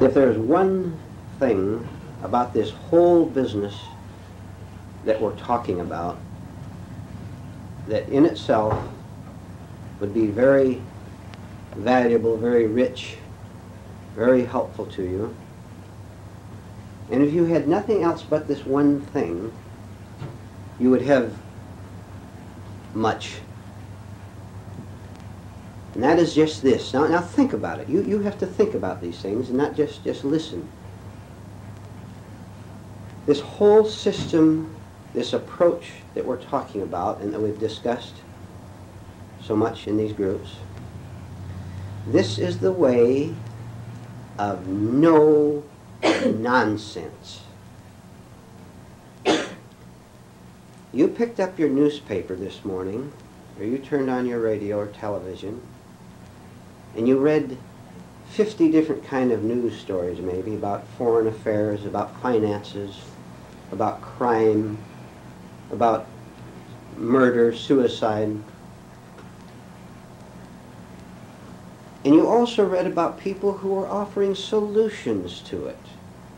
If there's one thing about this whole business that we're talking about that in itself would be very valuable, very rich, very helpful to you, and if you had nothing else but this one thing, you would have much. And that is just this. Now think about it. You have to think about these things and not just listen. This whole system, this approach that we're talking about and that we've discussed so much in these groups, this is the way of no nonsense. You picked up your newspaper this morning, or you turned on your radio or television, and you read 50 different kind of news stories maybe about foreign affairs, about finances, about crime, about murder, suicide. And you also read about people who were offering solutions to it.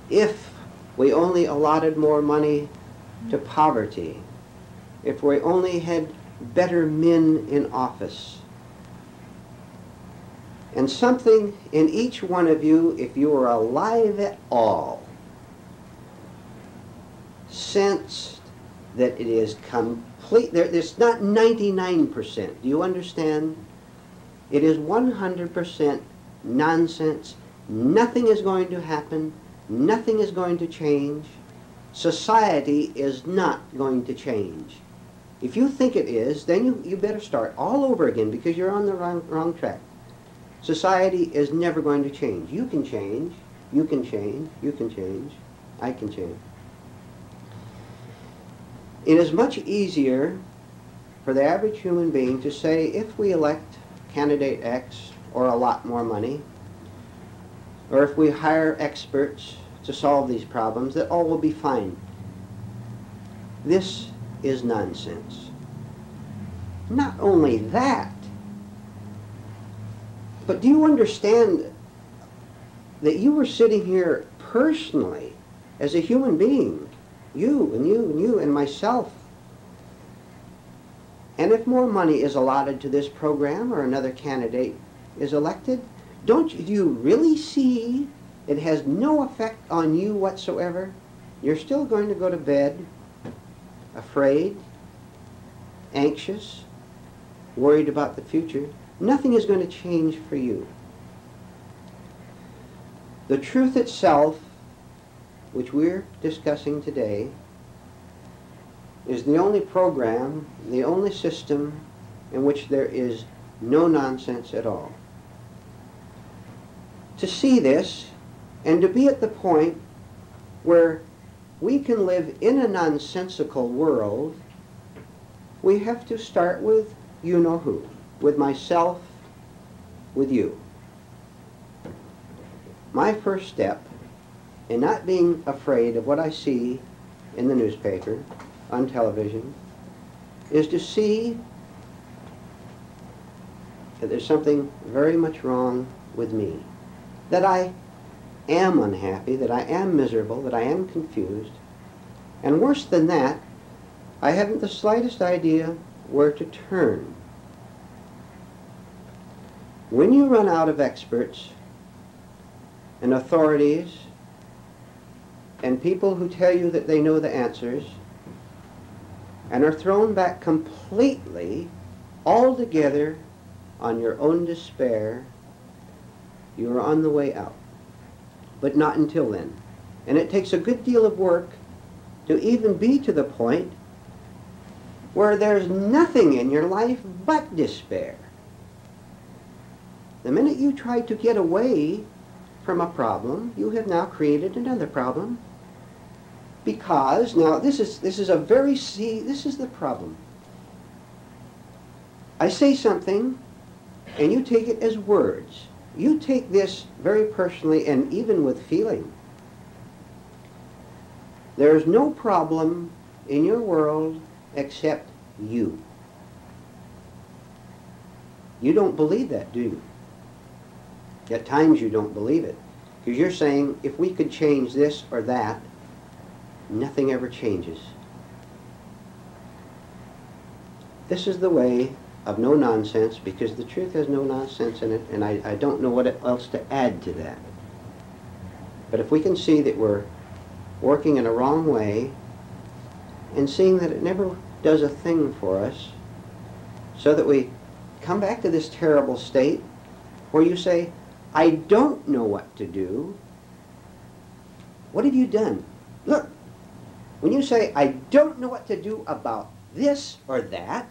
If we only allotted more money to poverty, if we only had better men in office. And something in each one of you, if you were alive at all, sensed that it is complete. It's not 99%. Do you understand? It is 100% nonsense. Nothing is going to happen. Nothing is going to change. Society is not going to change. If you think it is, then you better start all over again, because you're on the wrong track. Society is never going to change. You can change. You can change. You can change. I can change. It is much easier for the average human being to say, if we elect candidate X or a lot more money, or if we hire experts to solve these problems, that all will be fine. This is nonsense. Not only that, but do you understand that you were sitting here personally as a human being, you and you and you and myself, and if more money is allotted to this program or another candidate is elected, don't you really see it has no effect on you whatsoever? You're still going to go to bed afraid, anxious, worried about the future. Nothing is going to change for you. The truth itself, which we're discussing today, is the only program, the only system in which there is no nonsense at all. To see this, and to be at the point where we can live in a nonsensical world, we have to start with you-know-who, with myself, with you. My first step in not being afraid of what I see in the newspaper, on television, is to see that there's something very much wrong with me, that I am unhappy, that I am miserable, that I am confused, and worse than that, I haven't the slightest idea where to turn. When you run out of experts and authorities and people who tell you that they know the answers and are thrown back completely, altogether, on your own despair, you are on the way out. But not until then. And it takes a good deal of work to even be to the point where there's nothing in your life but despair. The minute you try to get away from a problem, you have now created another problem. Because, now this is the problem. I say something, and you take it as words. You take this very personally and even with feeling. There's no problem in your world except you. You don't believe that, do you? At times you don't believe it. Because you're saying, if we could change this or that, nothing ever changes. This is the way of no nonsense, because the truth has no nonsense in it, and I don't know what else to add to that. But if we can see that we're working in a wrong way, and seeing that it never does a thing for us, so that we come back to this terrible state where you say, I don't know what to do. What have you done? Look, when you say, I don't know what to do about this or that,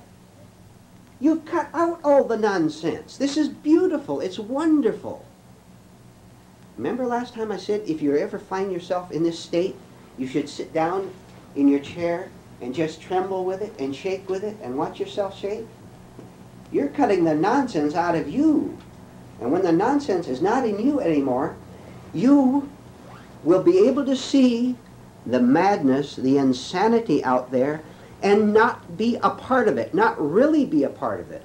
you've cut out all the nonsense. This is beautiful. It's wonderful. Remember last time I said, if you ever find yourself in this state, you should sit down in your chair and just tremble with it and shake with it and watch yourself shake? You're cutting the nonsense out of you. And when the nonsense is not in you anymore, you will be able to see the madness, the insanity out there, and not be a part of it, not really be a part of it.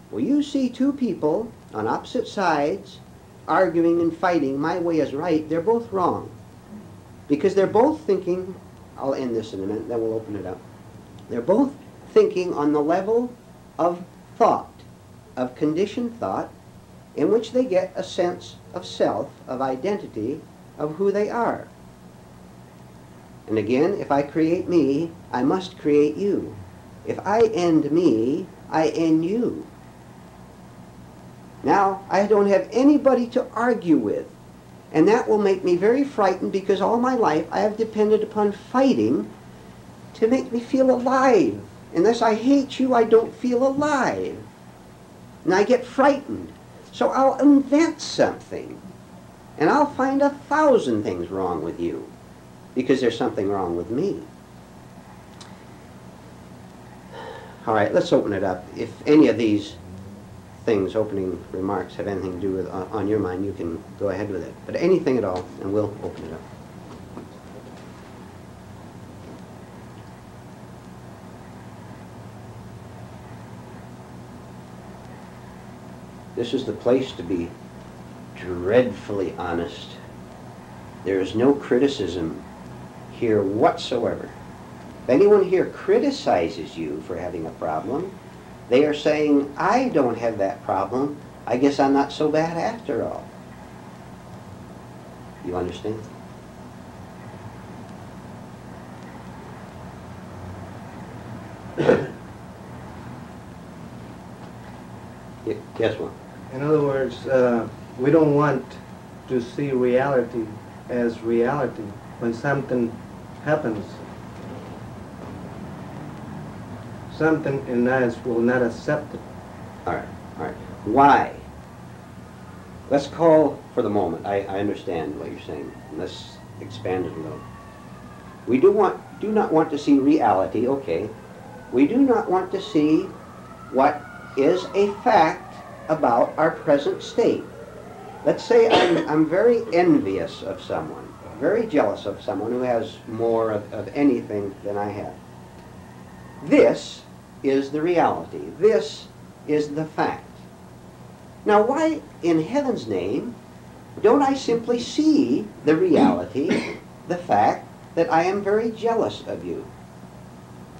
Well, you see two people on opposite sides arguing and fighting, my way is right, they're both wrong. Because they're both thinking, I'll end this in a minute, then we'll open it up. They're both thinking on the level of thought, of conditioned thought, in which they get a sense of self, of identity, of who they are. And again, if I create me, I must create you. If I end me, I end you. Now, I don't have anybody to argue with. And that will make me very frightened, because all my life I have depended upon fighting to make me feel alive. Unless I hate you, I don't feel alive. And I get frightened. So I'll invent something. And I'll find 1,000 things wrong with you, because there's something wrong with me. All right, let's open it up. If any of these things, opening remarks, have anything to do with on your mind, you can go ahead with it. But anything at all, and we'll open it up. This is the place to be dreadfully honest. There is no criticism here whatsoever. If anyone here criticizes you for having a problem, they are saying, I don't have that problem. I guess I'm not so bad after all. You understand? Yes, one. In other words, we don't want to see reality as reality. When something happens, something in us will not accept it. All right, all right. Why? Let's call for the moment. I understand what you're saying. Let's expand it a little. We do not want to see reality, okay. We do not want to see what is a fact about our present state. Let's say I'm very envious of someone, very jealous of someone who has more of anything than I have. This is the reality. This is the fact. Now, why in heaven's name don't I simply see the reality, the fact that I am very jealous of you?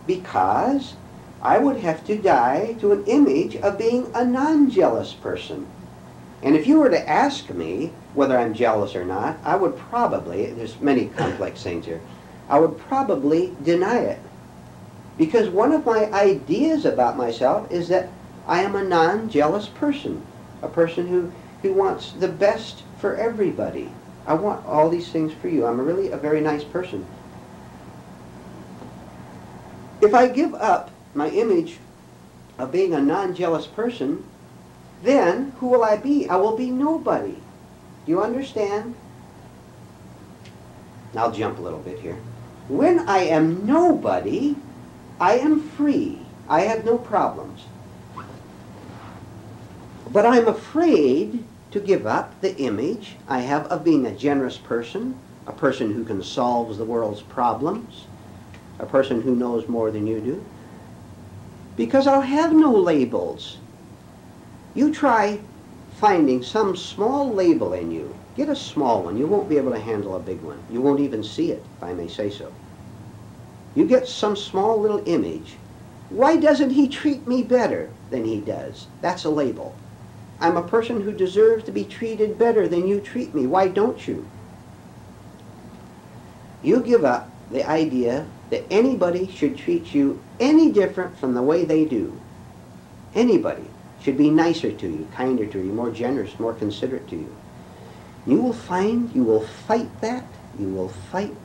Because I would have to die to an image of being a non-jealous person. And if you were to ask me whether I'm jealous or not, I would probably, there's many complex things here, I would probably deny it. Because one of my ideas about myself is that I am a non-jealous person, a person who wants the best for everybody. I want all these things for you. I'm really a very nice person. If I give up my image of being a non-jealous person, then who will I be? I will be nobody. Do you understand? I'll jump a little bit here. When I am nobody, I am free. I have no problems. But I'm afraid to give up the image I have of being a generous person, a person who can solve the world's problems, a person who knows more than you do, because I'll have no labels. You try finding some small label in you. Get a small one. You won't be able to handle a big one. You won't even see it, if I may say so. You get some small little image. Why doesn't he treat me better than he does? That's a label. I'm a person who deserves to be treated better than you treat me. Why don't you? You give up the idea that anybody should treat you any different from the way they do. Anybody should be nicer to you, kinder to you, more generous, more considerate to you. You will find you will fight that. You will fight.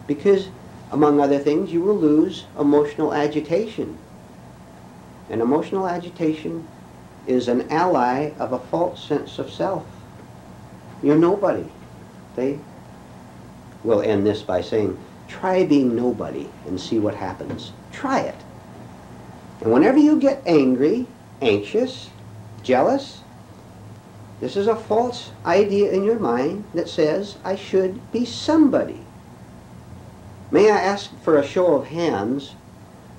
Because, among other things, you will lose emotional agitation. And emotional agitation is an ally of a false sense of self. You're nobody. They will end this by saying, try being nobody and see what happens. Try it. And whenever you get angry, anxious, jealous, this is a false idea in your mind that says, I should be somebody. May I ask for a show of hands,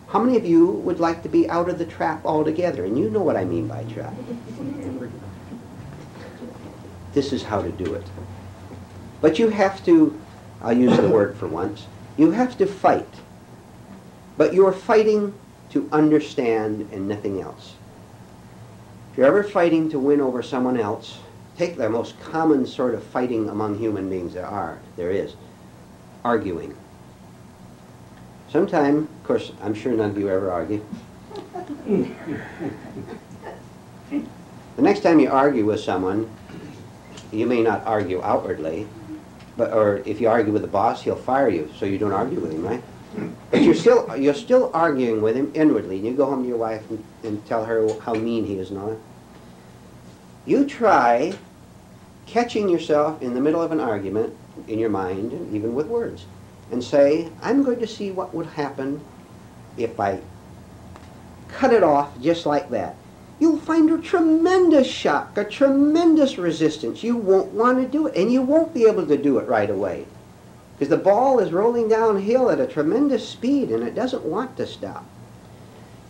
how many of you would like to be out of the trap altogether? And you know what I mean by trap. This is how to do it. But you have to, I'll use the word for once, you have to fight. But you're fighting to understand and nothing else. If you're ever fighting to win over someone else, take the most common sort of fighting among human beings there is, arguing. Sometime, of course, I'm sure none of you ever argue. The next time you argue with someone, you may not argue outwardly, or if you argue with the boss, he'll fire you, so you don't argue with him, right? But you're still arguing with him inwardly, and you go home to your wife and tell her how mean he is and all that. You try catching yourself in the middle of an argument in your mind, and even with words, and say, I'm going to see what would happen if I cut it off just like that. You'll find a tremendous shock, a tremendous resistance. You won't want to do it, and you won't be able to do it right away. Because the ball is rolling downhill at a tremendous speed, and it doesn't want to stop.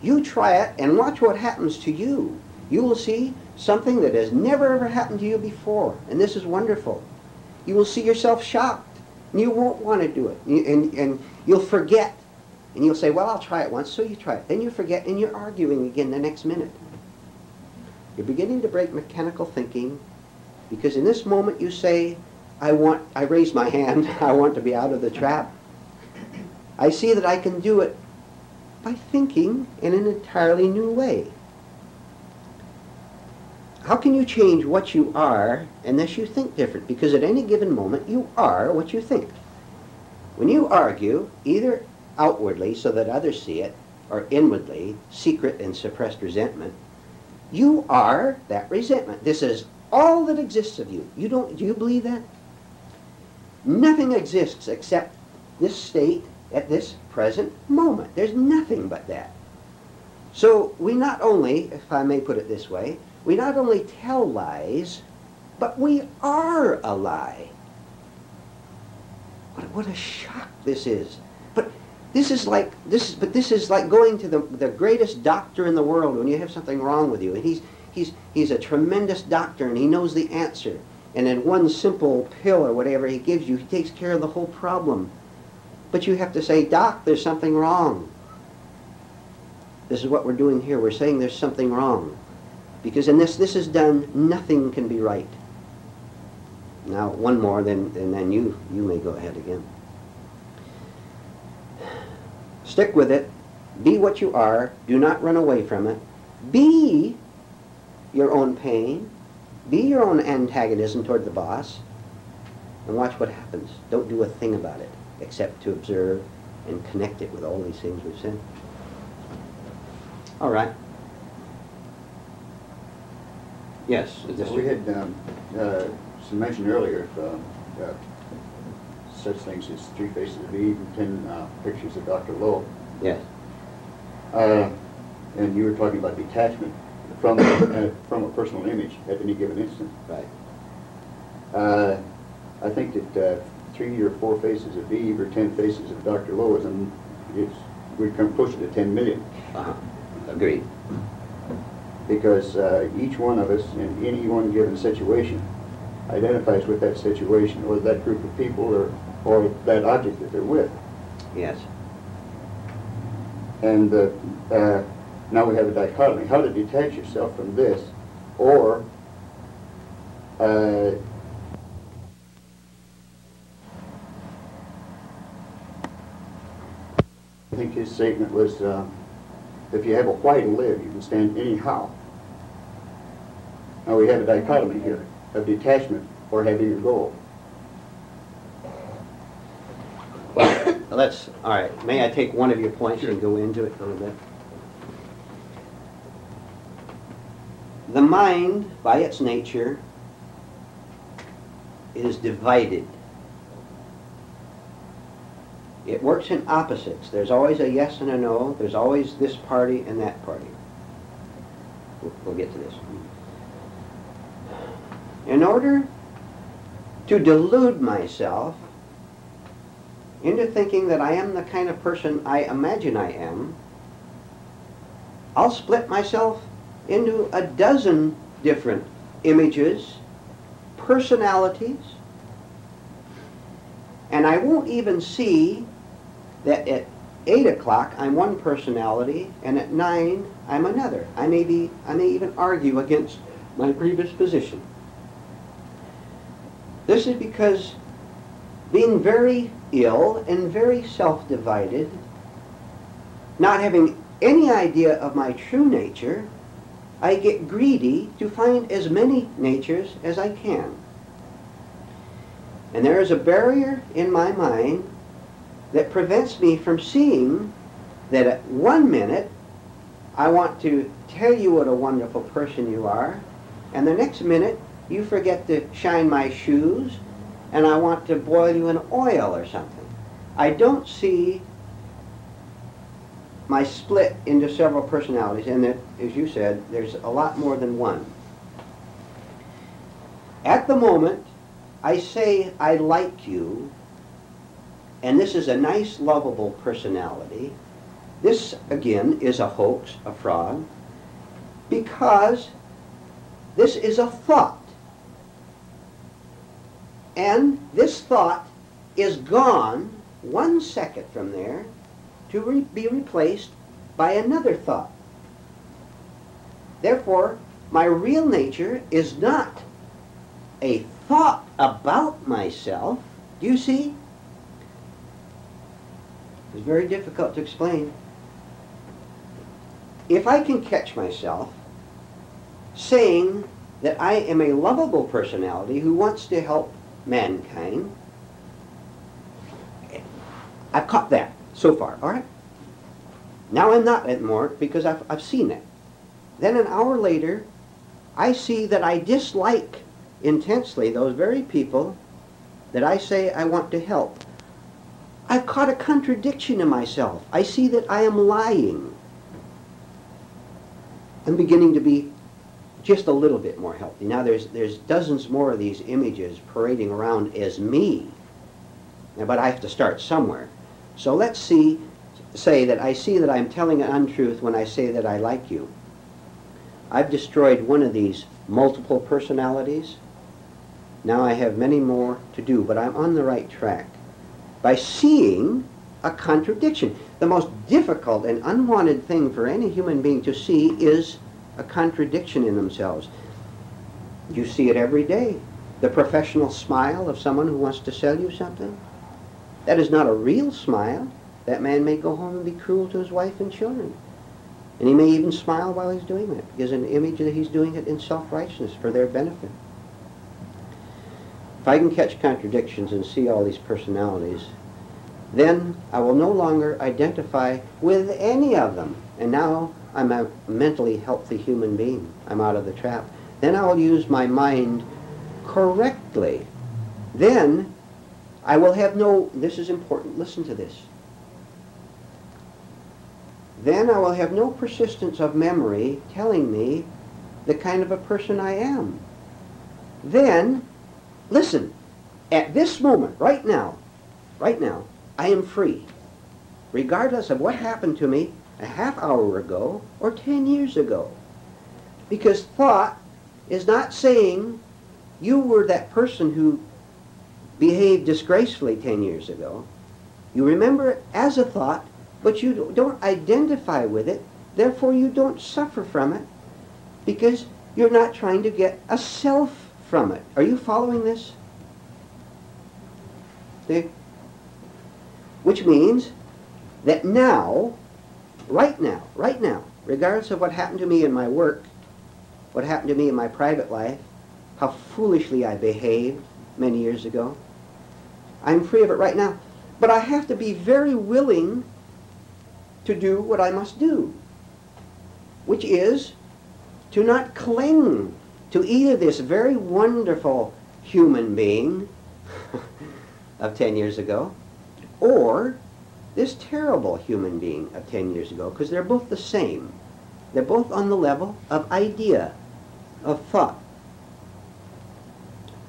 You try it, and watch what happens to you. You will see something that has never ever happened to you before, and this is wonderful. You will see yourself shocked, and you won't want to do it, and you'll forget. And you'll say, well, I'll try it once, so you try it. Then you forget, and you're arguing again the next minute. You're beginning to break mechanical thinking, because in this moment you say, I raise my hand, I want to be out of the trap. I see that I can do it by thinking in an entirely new way. How can you change what you are unless you think different? Because at any given moment you are what you think. When you argue, either outwardly so that others see it, or inwardly, secret and suppressed resentment, you are that resentment. This is all that exists of you. Do you believe that? Nothing exists except this state at this present moment. There's nothing but that. So we not only, if I may put it this way, we not only tell lies, but we are a lie. What a shock this is. But this is like going to the greatest doctor in the world when you have something wrong with you, and he's a tremendous doctor and he knows the answer. And in one simple pill or whatever he gives you, he takes care of the whole problem. But you have to say, Doc, there's something wrong. This is what we're doing here. We're saying there's something wrong. Because unless this is done, nothing can be right. Now, one more, and then you may go ahead again. Stick with it. Be what you are. Do not run away from it. Be your own pain. Be your own antagonism toward the boss, and watch what happens. Don't do a thing about it, except to observe and connect it with all these things we've said. All right. Yes? We had some mention earlier of such things as 3 Faces of Eve and 10 pictures of Dr. Lowe. Yes. And you were talking about detachment from a personal image at any given instant. Right. I think that 3 or 4 Faces of Eve or 10 Faces of Dr. Lowe would come closer to 10 million. Agreed. because each one of us in any one given situation identifies with that situation or that group of people or that object that they're with. Yes. And now we have a dichotomy. How to detach yourself from this, or I think his statement was, if you have a why to live, you can stand anyhow. Now we have a dichotomy here of detachment or having a goal. Well, all right, may I take one of your points and go into it a little bit? The mind, by its nature, is divided. It works in opposites. There's always a yes and a no. There's always this party and that party. We'll get to this. In order to delude myself into thinking that I am the kind of person I imagine I am, I'll split myself into a dozen different images, personalities, and I won't even see that at 8 o'clock I'm one personality and at 9 I'm another. I may even argue against my previous position. This is because being very ill and very self-divided, not having any idea of my true nature, I get greedy to find as many natures as I can. And there is a barrier in my mind that prevents me from seeing that at 1 minute I want to tell you what a wonderful person you are, and the next minute you forget to shine my shoes and I want to boil you in oil or something. I don't see my split into several personalities, and that, as you said, there's a lot more than one. At the moment, I say I like you, and this is a nice, lovable personality. This, again, is a hoax, a fraud, because this is a thought. And this thought is gone 1 second from there to be replaced by another thought. Therefore, my real nature is not a thought about myself. Do you see? It's very difficult to explain. If I can catch myself saying that I am a lovable personality who wants to help mankind, I've caught that so far, all right? Now I'm not anymore because I've seen it. Then an hour later, I see that I dislike intensely those very people that I say I want to help. I've caught a contradiction in myself. I see that I am lying. I'm beginning to be just a little bit more healthy. Now there's dozens more of these images parading around as me. Now, but I have to start somewhere. So let's say that I see that I'm telling an untruth when I say that I like you. I've destroyed one of these multiple personalities. Now I have many more to do, but I'm on the right track by seeing a contradiction. The most difficult and unwanted thing for any human being to see is a contradiction in themselves. You see it every day. The professional smile of someone who wants to sell you something. That is not a real smile. That man may go home and be cruel to his wife and children. And he may even smile while he's doing it. Gives an image that he's doing it in self-righteousness for their benefit. If I can catch contradictions and see all these personalities, then I will no longer identify with any of them. And now I'm a mentally healthy human being. I'm out of the trap. Then I will use my mind correctly. Then I will have no, this is important, listen to this. Then I will have no persistence of memory telling me the kind of a person I am. Then, listen, at this moment, right now, I am free, regardless of what happened to me a half hour ago or 10 years ago. Because thought is not saying you were that person who behaved disgracefully 10 years ago. You remember it as a thought, but you don't identify with it. Therefore, you don't suffer from it because you're not trying to get a self from it. Are you following this? See? Which means that now, right now, regardless of what happened to me in my work, what happened to me in my private life, how foolishly I behaved many years ago, I'm free of it right now. But I have to be very willing to do what I must do, which is to not cling to either this very wonderful human being of 10 years ago or this terrible human being of 10 years ago, because they're both the same. They're both on the level of idea, of thought.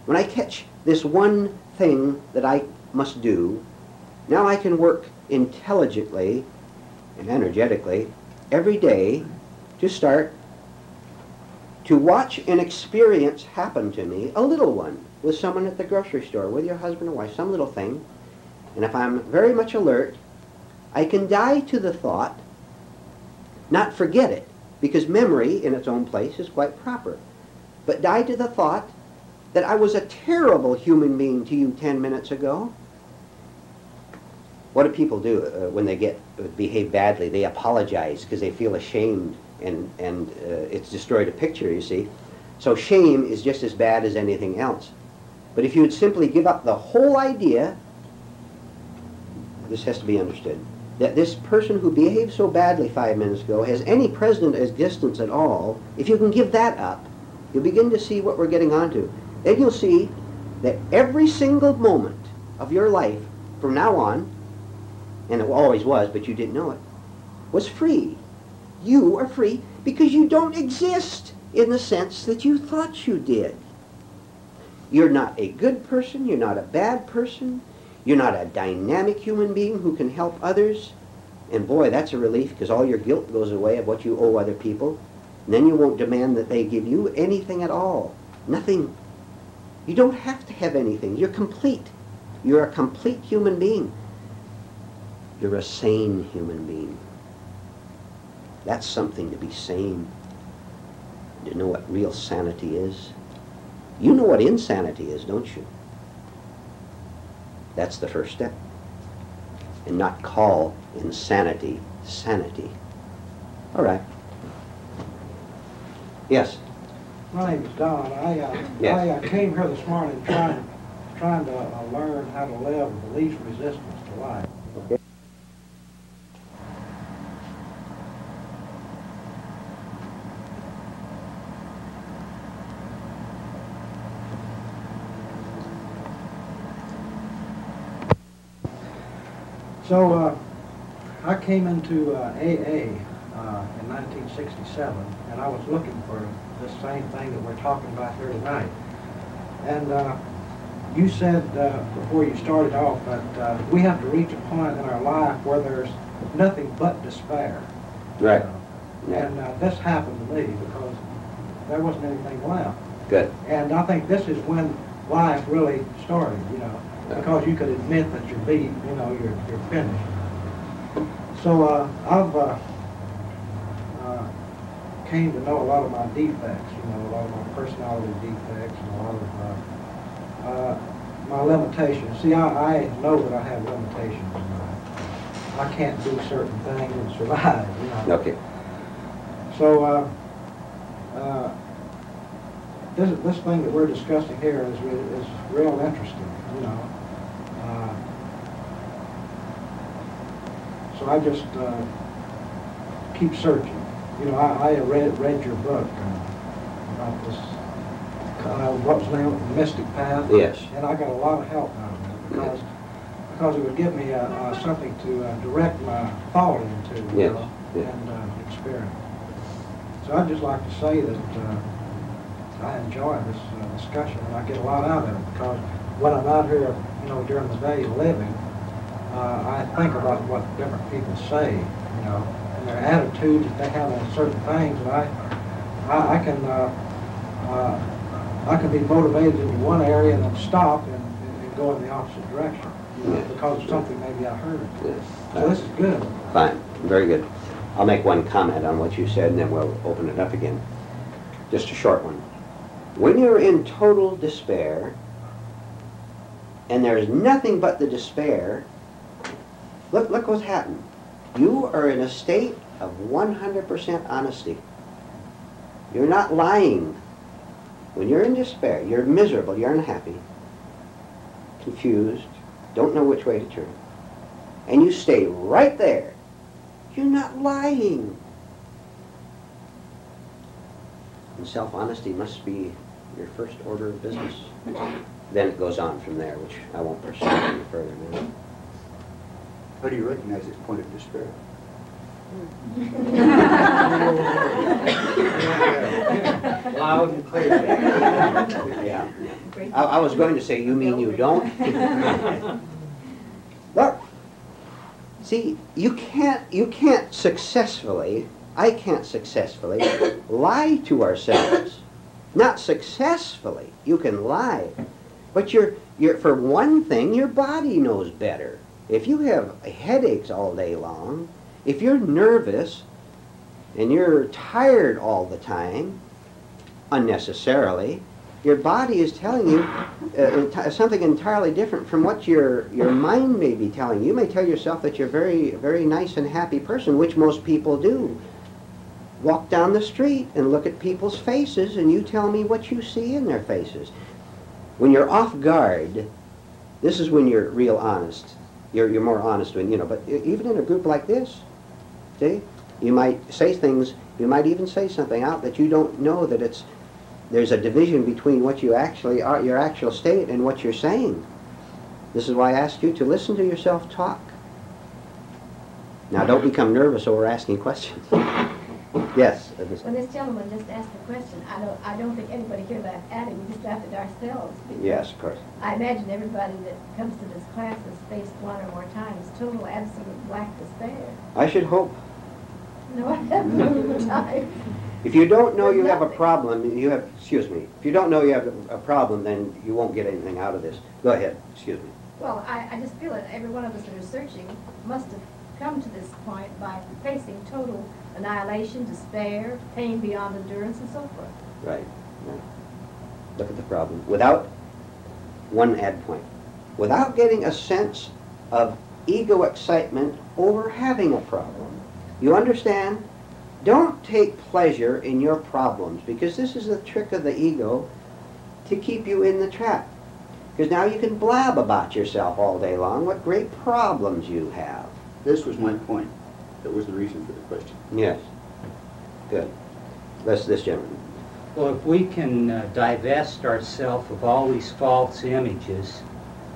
When I catch this one thing that I must do, now I can work intelligently and energetically every day to start to watch an experience happen to me, a little one, with someone at the grocery store, with your husband or wife, some little thing. And if I'm very much alert, I can die to the thought, not forget it, because memory in its own place is quite proper, but die to the thought that I was a terrible human being to you 10 minutes ago. What do people do when they behave badly? They apologize because they feel ashamed, and it's destroyed a picture, you see. So shame is just as bad as anything else. But if you would simply give up the whole idea, this has to be understood, that this person who behaved so badly 5 minutes ago has any present existence at all, if you can give that up, you'll begin to see what we're getting onto. Then you'll see that every single moment of your life from now on, and it always was, but you didn't know it, was free. You are free because you don't exist in the sense that you thought you did. You're not a good person, you're not a bad person, you're not a dynamic human being who can help others. And boy, that's a relief, because all your guilt goes away of what you owe other people. And then you won't demand that they give you anything at all. Nothing. You don't have to have anything. You're complete. You're a complete human being. You're a sane human being. That's something, to be sane. To know what real sanity is. You know what insanity is, don't you? That's the first step. And not call insanity sanity. All right. Yes? My name is Don. Yes. I came here this morning trying to learn how to live with the least resistance to life. Okay. So I came into AA in 1967, and I was looking for this same thing that we're talking about here tonight. And you said before you started off that we have to reach a point in our life where there's nothing but despair. Right. Yeah. And this happened to me because there wasn't anything left. Good. And I think this is when life really started, you know, because you could admit that you're beat, you know, you're finished. So I've came to know a lot of my defects, you know, a lot of my personality defects, and a lot of my limitations. See, I know that I have limitations. I can't do certain things and survive, you know. Okay. So this thing that we're discussing here is real interesting, you know. So I just keep searching. You know, I read your book about this, what was the name of it, Mystic Path? Yes. And I got a lot of help out of it because it would give me something to direct my thought into, you Yes. know, Yeah. and experience. So I'd just like to say that I enjoy this discussion, and I get a lot out of it because when I'm out here, you know, during the day living, I think about what different people say, you know, and their attitudes that they have on certain things, and I can be motivated in one area and then stop and go in the opposite direction, you know, because of something maybe I heard. Yes. So this is good. Fine, very good. I'll make one comment on what you said, and then we'll open it up again. Just a short one. When you're in total despair, and there's nothing but the despair, look what's happened. You are in a state of 100% honesty. You're not lying. When you're in despair, you're miserable, you're unhappy, confused, don't know which way to turn, and you stay right there. You're not lying. And self-honesty must be your first order of business. Then it goes on from there, which I won't pursue any further now. How do you recognize this point of despair? Loud and clear. Yeah. I was going to say, you mean you don't? Look, see, you can't successfully, I can't successfully lie to ourselves. Not successfully. You can lie. But you're for one thing, your body knows better. If you have headaches all day long, if you're nervous and you're tired all the time, unnecessarily, your body is telling you something entirely different from what your mind may be telling you. You may tell yourself that you're a very, very nice and happy person, which most people do. Walk down the street and look at people's faces, and you tell me what you see in their faces. When you're off guard, this is when you're real honest. You're more honest when, you know, but even in a group like this, see, you might say things, you might even say something out that you don't know that there's a division between what you actually are, your actual state, and what you're saying. This is why I asked you to listen to yourself talk. Now don't become nervous over asking questions. Yes. When this gentleman just asked the question, I don't think anybody here laughed at him. We just laughed at ourselves. Yes, of course. I imagine everybody that comes to this class has faced one or more times total, absolute black despair. I should hope. No, I haven't times. If you don't know you have a problem, excuse me, if you don't know you have a problem, then you won't get anything out of this. Go ahead, excuse me. Well, I just feel that every one of us that are searching must have come to this point by facing total annihilation, despair, pain beyond endurance, and so forth. Right. Look at the problem. Without one add point. Without getting a sense of ego excitement over having a problem. You understand? Don't take pleasure in your problems, because this is the trick of the ego to keep you in the trap. Because now you can blab about yourself all day long, what great problems you have. This was my point. That was the reason for the question. Yes. Good. This gentleman. Well, if we can divest ourselves of all these false images,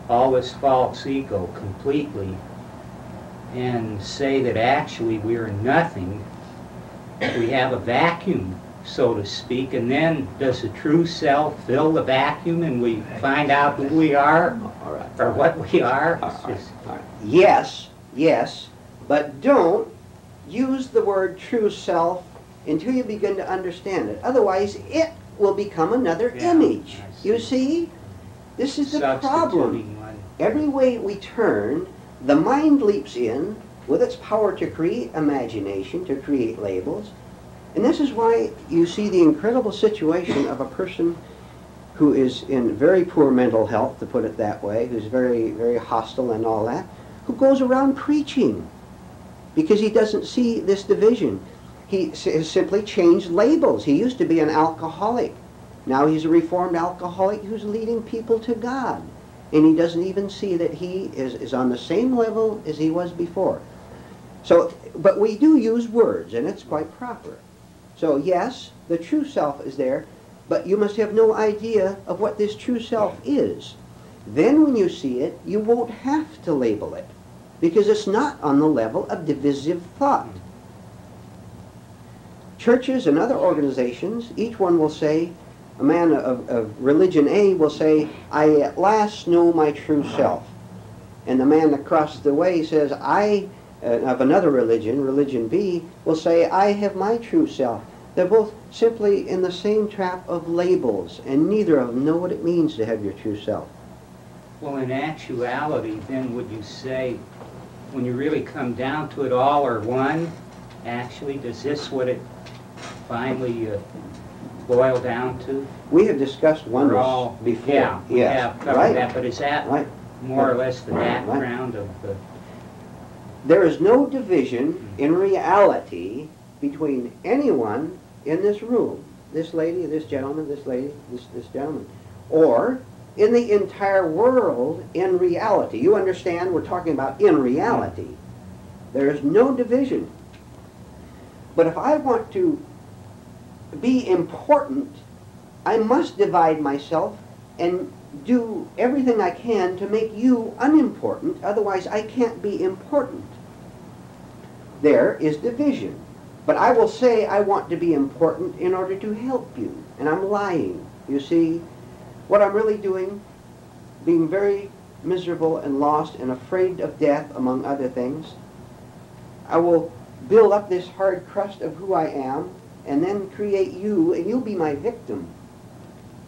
all this false ego completely, and say that actually we're nothing, we have a vacuum, so to speak, and then does the true self fill the vacuum and we find out who we are, All right. or what we are? All right. Yes, yes, but don't use the word true self until you begin to understand it. Otherwise, it will become another image. You see? This is the problem. Every way we turn, the mind leaps in with its power to create imagination, to create labels. And this is why you see the incredible situation of a person who is in very poor mental health, to put it that way, who's very, very hostile and all that, who goes around preaching because he doesn't see this division. He has simply changed labels. He used to be an alcoholic. Now he's a reformed alcoholic who's leading people to God. And he doesn't even see that he is on the same level as he was before. So, but we do use words, and it's quite proper. So yes, the true self is there, but you must have no idea of what this true self is. Then when you see it, you won't have to label it, because it's not on the level of divisive thought. Churches and other organizations, each one will say, a man of religion A will say, I at last know my true self. And the man across the way says, I, of another religion, religion B, will say, I have my true self. They're both simply in the same trap of labels, and neither of them know what it means to have your true self. Well, in actuality, then, would you say, when you really come down to it, all are one? Actually, does this what it finally boil down to? We have discussed We're oneness all, before. yeah, we Yes. have covered Right. that, but is that Right. more or less the background of the... There is no division in reality between anyone in this room, this lady, this gentleman, this lady, this gentleman, or in the entire world in reality. You understand, we're talking about in reality. There is no division. But if I want to be important, I must divide myself and do everything I can to make you unimportant, otherwise I can't be important. There is division. But I will say I want to be important in order to help you, and I'm lying. You see, what I'm really doing, being very miserable and lost and afraid of death, among other things, I will build up this hard crust of who I am, and then create you, and you'll be my victim.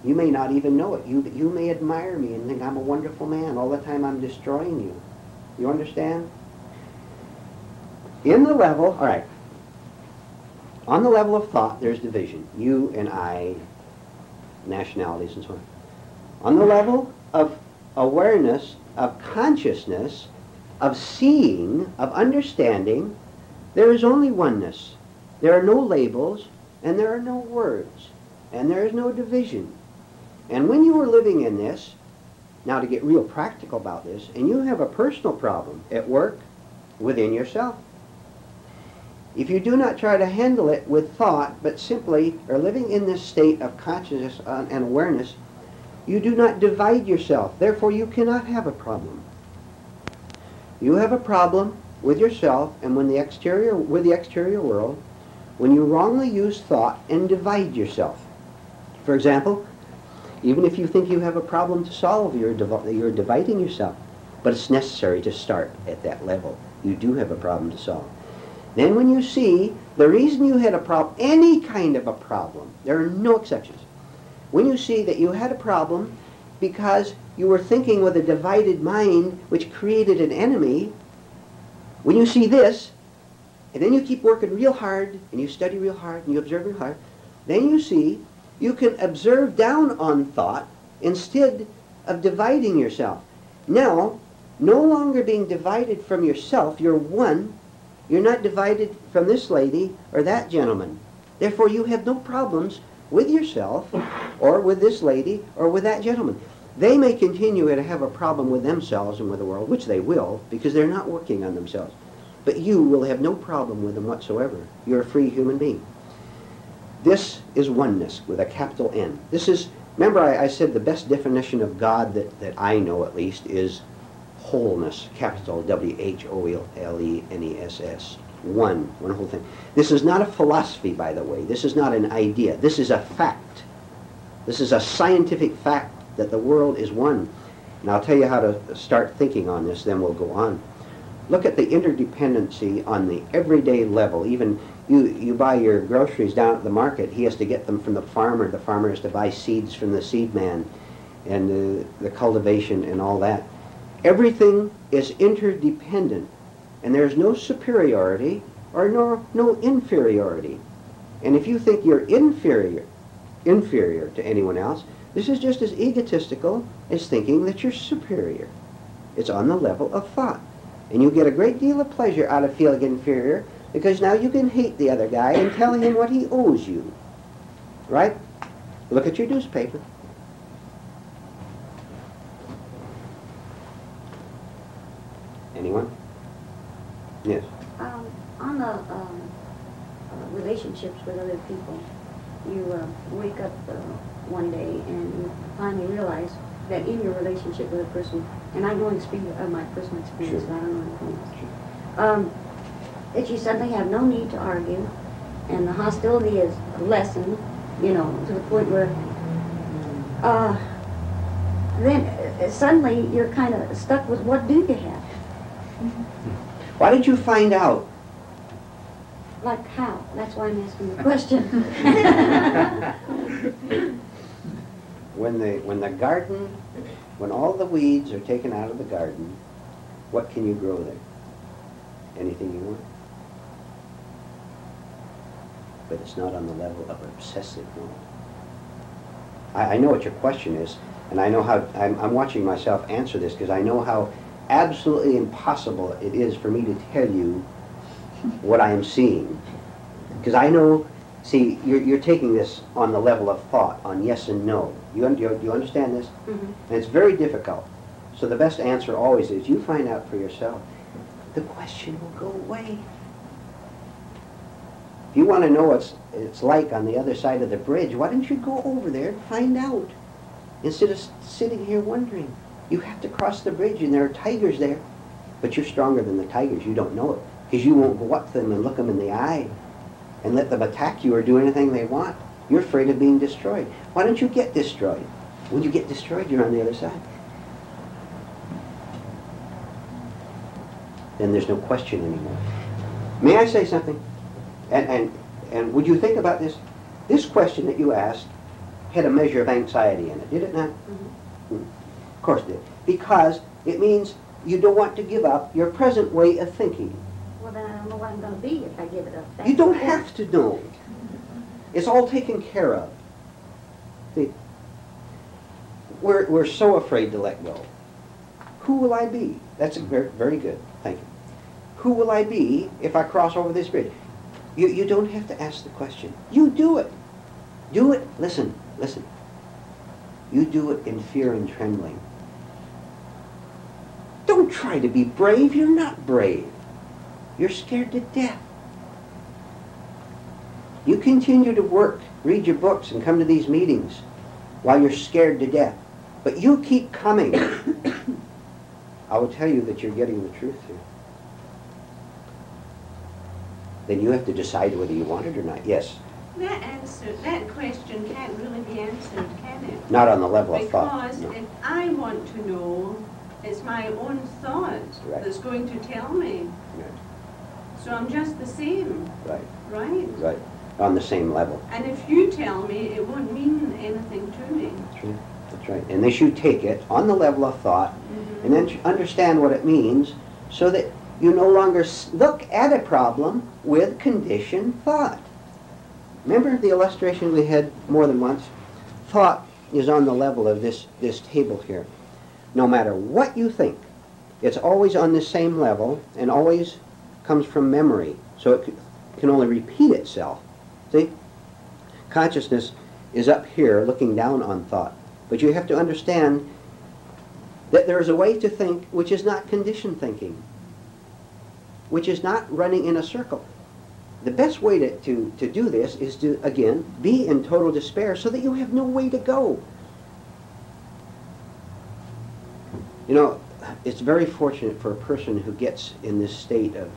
You may not even know it. You may admire me and think I'm a wonderful man. All the time I'm destroying you. You understand? In the level, all right, on the level of thought, there's division. You and I, nationalities and so on. On the level of awareness, of consciousness, of seeing, of understanding, there is only oneness. There are no labels, and there are no words, and there is no division. And when you are living in this, now to get real practical about this, and you have a personal problem at work, within yourself, if you do not try to handle it with thought, but simply are living in this state of consciousness and awareness, you do not divide yourself. Therefore, you cannot have a problem. You have a problem with yourself and with the exterior world when you wrongly use thought and divide yourself. For example, even if you think you have a problem to solve, you're dividing yourself. But it's necessary to start at that level. You do have a problem to solve. Then when you see the reason you had a problem, any kind of a problem, there are no exceptions. When you see that you had a problem because you were thinking with a divided mind which created an enemy, when you see this, and then you keep working real hard, and you study real hard, and you observe real hard, then you see you can observe down on thought instead of dividing yourself. Now, no longer being divided from yourself, you're one. You're not divided from this lady or that gentleman. Therefore, you have no problems with yourself or with this lady or with that gentleman. They may continue to have a problem with themselves and with the world, which they will, because they're not working on themselves. But you will have no problem with them whatsoever. You're a free human being. This is oneness with a capital N. This is, remember I said the best definition of God that I know at least is wholeness, capital W-H-O-L-E-N-E-S-S. One whole thing. This is not a philosophy, by the way. This is not an idea. This is a fact. This is a scientific fact that the world is one. And I'll tell you how to start thinking on this, then we'll go on. Look at the interdependency on the everyday level. Even you buy your groceries down at the market, he has to get them from the farmer has to buy seeds from the seed man, and the cultivation and all that. Everything is interdependent, and there's no superiority or no inferiority. And if you think you're inferior to anyone else, this is just as egotistical as thinking that you're superior. It's on the level of thought. And you get a great deal of pleasure out of feeling inferior, because now you can hate the other guy and tell him what he owes you. Right? Look at your newspaper. Anyone? Yes. On the relationships with other people, you wake up one day and you finally realize that in your relationship with a person, and I don't speak of my personal experience, Sure. so I don't know anything else, that you suddenly have no need to argue, and the hostility is lessened, you know, to the point where then suddenly you're kind of stuck with what do you have? Why did you find out Like how? That's why I'm asking the question. When all the weeds are taken out of the garden, what can you grow there? Anything you want. But it's not on the level of obsessive want. I know what your question is, and I know how, I'm watching myself answer this because I know how absolutely impossible it is for me to tell you what I am seeing. Because I know, see, you're taking this on the level of thought, on yes and no. You understand this? Mm-hmm. And it's very difficult. So the best answer always is you find out for yourself. The question will go away. If you want to know what it's like on the other side of the bridge, why don't you go over there and find out? Instead of sitting here wondering. You have to cross the bridge and there are tigers there. But you're stronger than the tigers. You don't know it. Because you won't go up to them and look them in the eye and let them attack you or do anything they want. You're afraid of being destroyed. Why don't you get destroyed? When you get destroyed, you're on the other side. Then there's no question anymore. May I say something? And would you think about this? This question that you asked had a measure of anxiety in it, did it not? Mm-hmm. Of course it did. Because it means you don't want to give up your present way of thinking. Well, then I don't know what I'm going to be if I give it up. You don't have to know. It's all taken care of. See, we're so afraid to let go. Who will I be? That's very, very good. Thank you. Who will I be if I cross over this bridge? You don't have to ask the question. You do it. Do it. Listen, listen. You do it in fear and trembling. Don't try to be brave. You're not brave. You're scared to death. You continue to work, read your books, and come to these meetings while you're scared to death. But you keep coming. I will tell you that you're getting the truth here. Then you have to decide whether you want it or not. Yes? That question can't really be answered, can it? Not on the level of thought. Because No. if I want to know, it's my own thought Right. that's going to tell me. Right. So I'm just the same, Right. right? Right. On the same level. And if you tell me, it won't mean anything to me. That's right. That's right. Unless you take it on the level of thought, Mm-hmm. and then understand what it means, so that you no longer look at a problem with conditioned thought. Remember the illustration we had more than once? Thought is on the level of this table here. No matter what you think, it's always on the same level and always comes from memory. So it can only repeat itself. See? Consciousness is up here looking down on thought. But you have to understand that there is a way to think which is not conditioned thinking, which is not running in a circle. The best way to do this is to, again, be in total despair so that you have no way to go. You know, it's very fortunate for a person who gets in this state of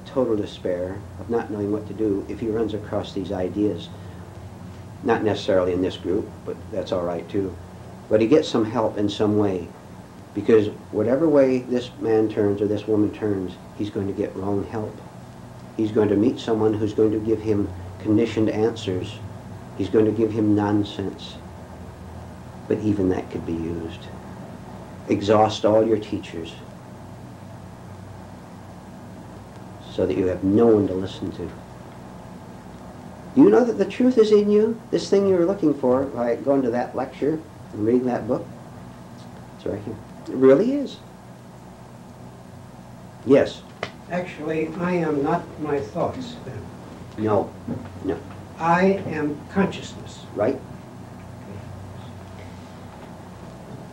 total despair, of not knowing what to do, if he runs across these ideas. Not necessarily in this group, but that's all right too. But he gets some help in some way. Because whatever way this man turns or this woman turns, he's going to get wrong help. He's going to meet someone who's going to give him conditioned answers. He's going to give him nonsense. But even that could be used. Exhaust all your teachers so that you have no one to listen to. Do you know that the truth is in you? This thing you were looking for by going to that lecture and reading that book? It's right here. It really is. Yes. Actually, I am not my thoughts then. No. No. I am consciousness. Right?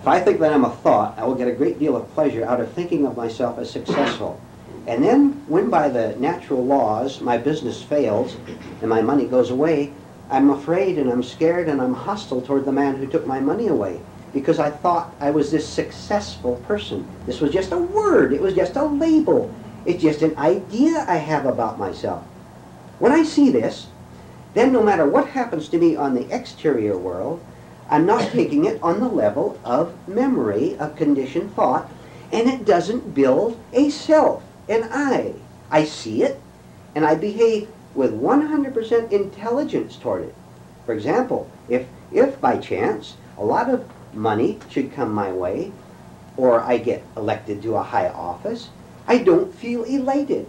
If I think that I'm a thought, I will get a great deal of pleasure out of thinking of myself as successful. And then, when by the natural laws my business fails and my money goes away, I'm afraid and I'm scared and I'm hostile toward the man who took my money away because I thought I was this successful person. This was just a word. It was just a label. It's just an idea I have about myself. When I see this, then no matter what happens to me on the exterior world, I'm not taking it on the level of memory, of conditioned thought, and it doesn't build a self, an I. I see it, and I behave with 100% intelligence toward it. For example, if by chance a lot of money should come my way, or I get elected to a high office, I don't feel elated.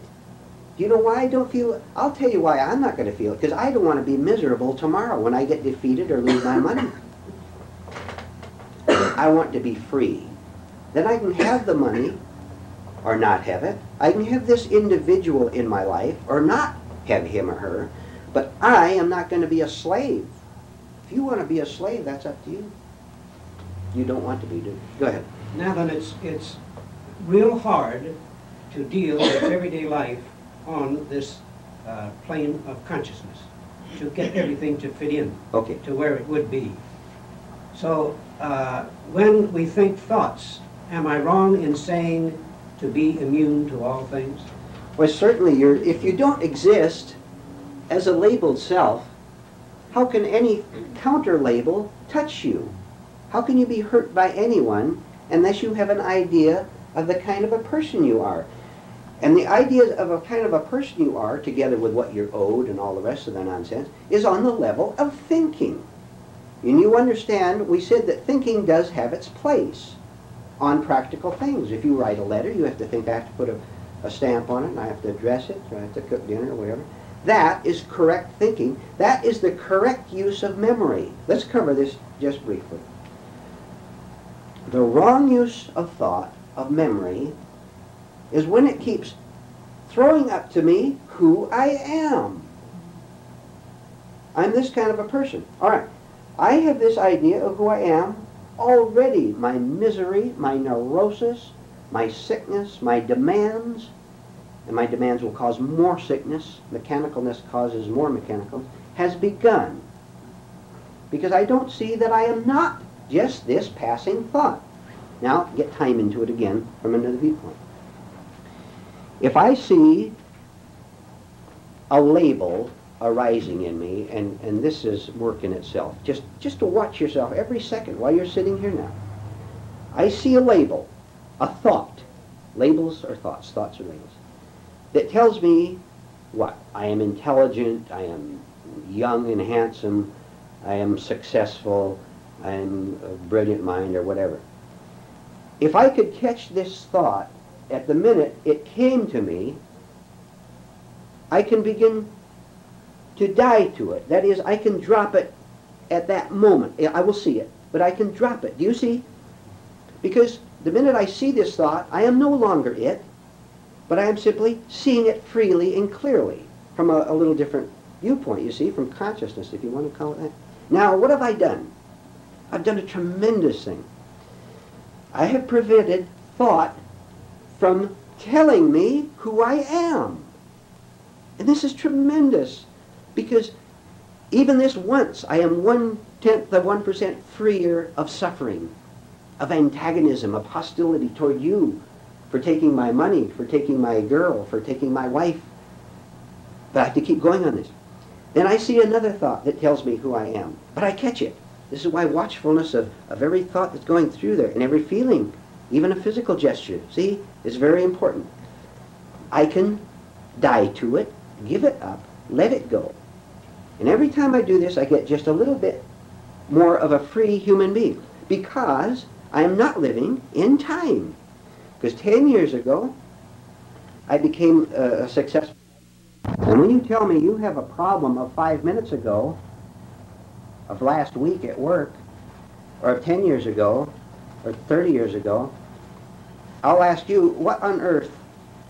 Do you know why I don't feel? I'll tell you why I'm not going to feel it. Because I don't want to be miserable tomorrow when I get defeated or lose my money. I want to be free. Then I can have the money or not have it. I can have this individual in my life or not have him or her. But I am not going to be a slave. If you want to be a slave, that's up to you. You don't want to be, do you? Go ahead. Now then, it's real hard to deal with everyday life on this plane of consciousness, to get everything to fit in to where it would be. So when we think thoughts, am I wrong in saying to be immune to all things? Well, certainly, if you don't exist as a labeled self, how can any counter-label touch you? How can you be hurt by anyone unless you have an idea of the kind of a person you are? And the idea of a kind of a person you are, together with what you're owed and all the rest of the nonsense, is on the level of thinking. And you understand, we said that thinking does have its place on practical things. If you write a letter, you have to think, I have to put a stamp on it, and I have to address it, or I have to cook dinner, or whatever. That is correct thinking. That is the correct use of memory. Let's cover this just briefly. The wrong use of thought, of memory, is when it keeps throwing up to me who I am. I'm this kind of a person. All right. I have this idea of who I am already. My misery, my neurosis, my sickness, my demands, and my demands will cause more sickness, mechanicalness causes more mechanical, has begun. Because I don't see that I am not just this passing thought. Now, get time into it again from another viewpoint. If I see a label arising in me, and this is work in itself, just to watch yourself every second while you're sitting here now. I see a label, a thought. Labels are thoughts, thoughts are labels, that tells me what? I am intelligent, I am young and handsome, I am successful, I am a brilliant mind, or whatever. If I could catch this thought at the minute it came to me, I can begin to die to it. That is, I can drop it at that moment. I will see it, but I can drop it. Do you see? Because the minute I see this thought, I am no longer it, but I am simply seeing it freely and clearly from a little different viewpoint, you see, from consciousness, if you want to call it that. Now, what have I done? I've done a tremendous thing. I have prevented thought from telling me who I am. And this is tremendous, because even this once, I am 1/10 of 1% freer of suffering, of antagonism, of hostility toward you for taking my money, for taking my girl, for taking my wife. But I have to keep going on this. Then I see another thought that tells me who I am, but I catch it. This is why watchfulness of every thought that's going through there, and every feeling, even a physical gesture, see, is very important. I can die to it, give it up, let it go. And every time I do this, I get just a little bit more of a free human being, because I am not living in time. Because 10 years ago, I became a successful. And when you tell me you have a problem of 5 minutes ago, of last week at work, or of 10 years ago, or 30 years ago, I'll ask you, what on earth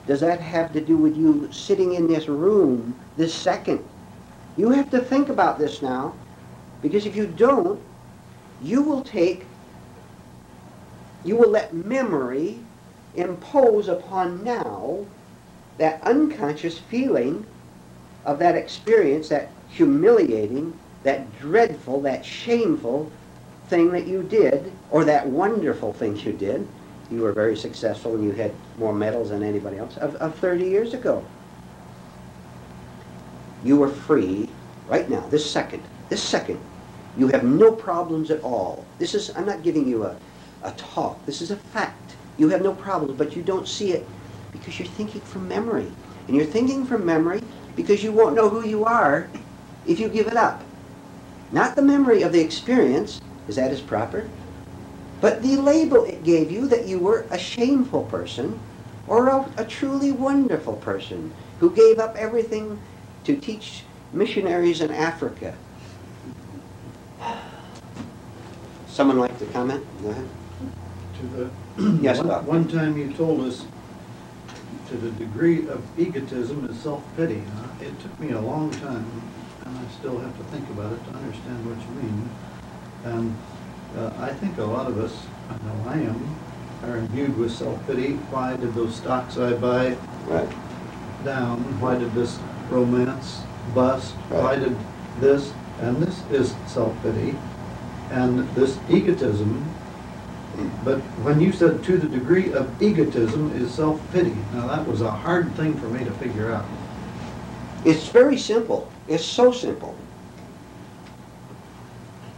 does that have to do with you sitting in this room this second? You have to think about this now, because if you don't, you will let memory impose upon now that unconscious feeling of that experience, that humiliating, that dreadful, that shameful thing that you did, or that wonderful thing you did. You were very successful and you had more medals than anybody else, of 30 years ago. You are free right now, this second. You have no problems at all. This is, I'm not giving you a talk. This is a fact. You have no problems, but you don't see it because you're thinking from memory. And you're thinking from memory because you won't know who you are if you give it up. Not the memory of the experience, because that is proper, but the label it gave you that you were a shameful person or a truly wonderful person who gave up everything to teach missionaries in Africa. Someone like to comment? Go ahead. To the Yes, Doc. one time you told us to the degree of egotism is self-pity. It took me a long time, and I still have to think about it to understand what you mean. And I think a lot of us, I know I am, are imbued with self-pity. Why did those stocks I buy down? Why did this romance bust? Right. Why did this? And this is self-pity. And this egotism, but when you said to the degree of egotism is self-pity, now that was a hard thing for me to figure out. It's very simple. It's so simple.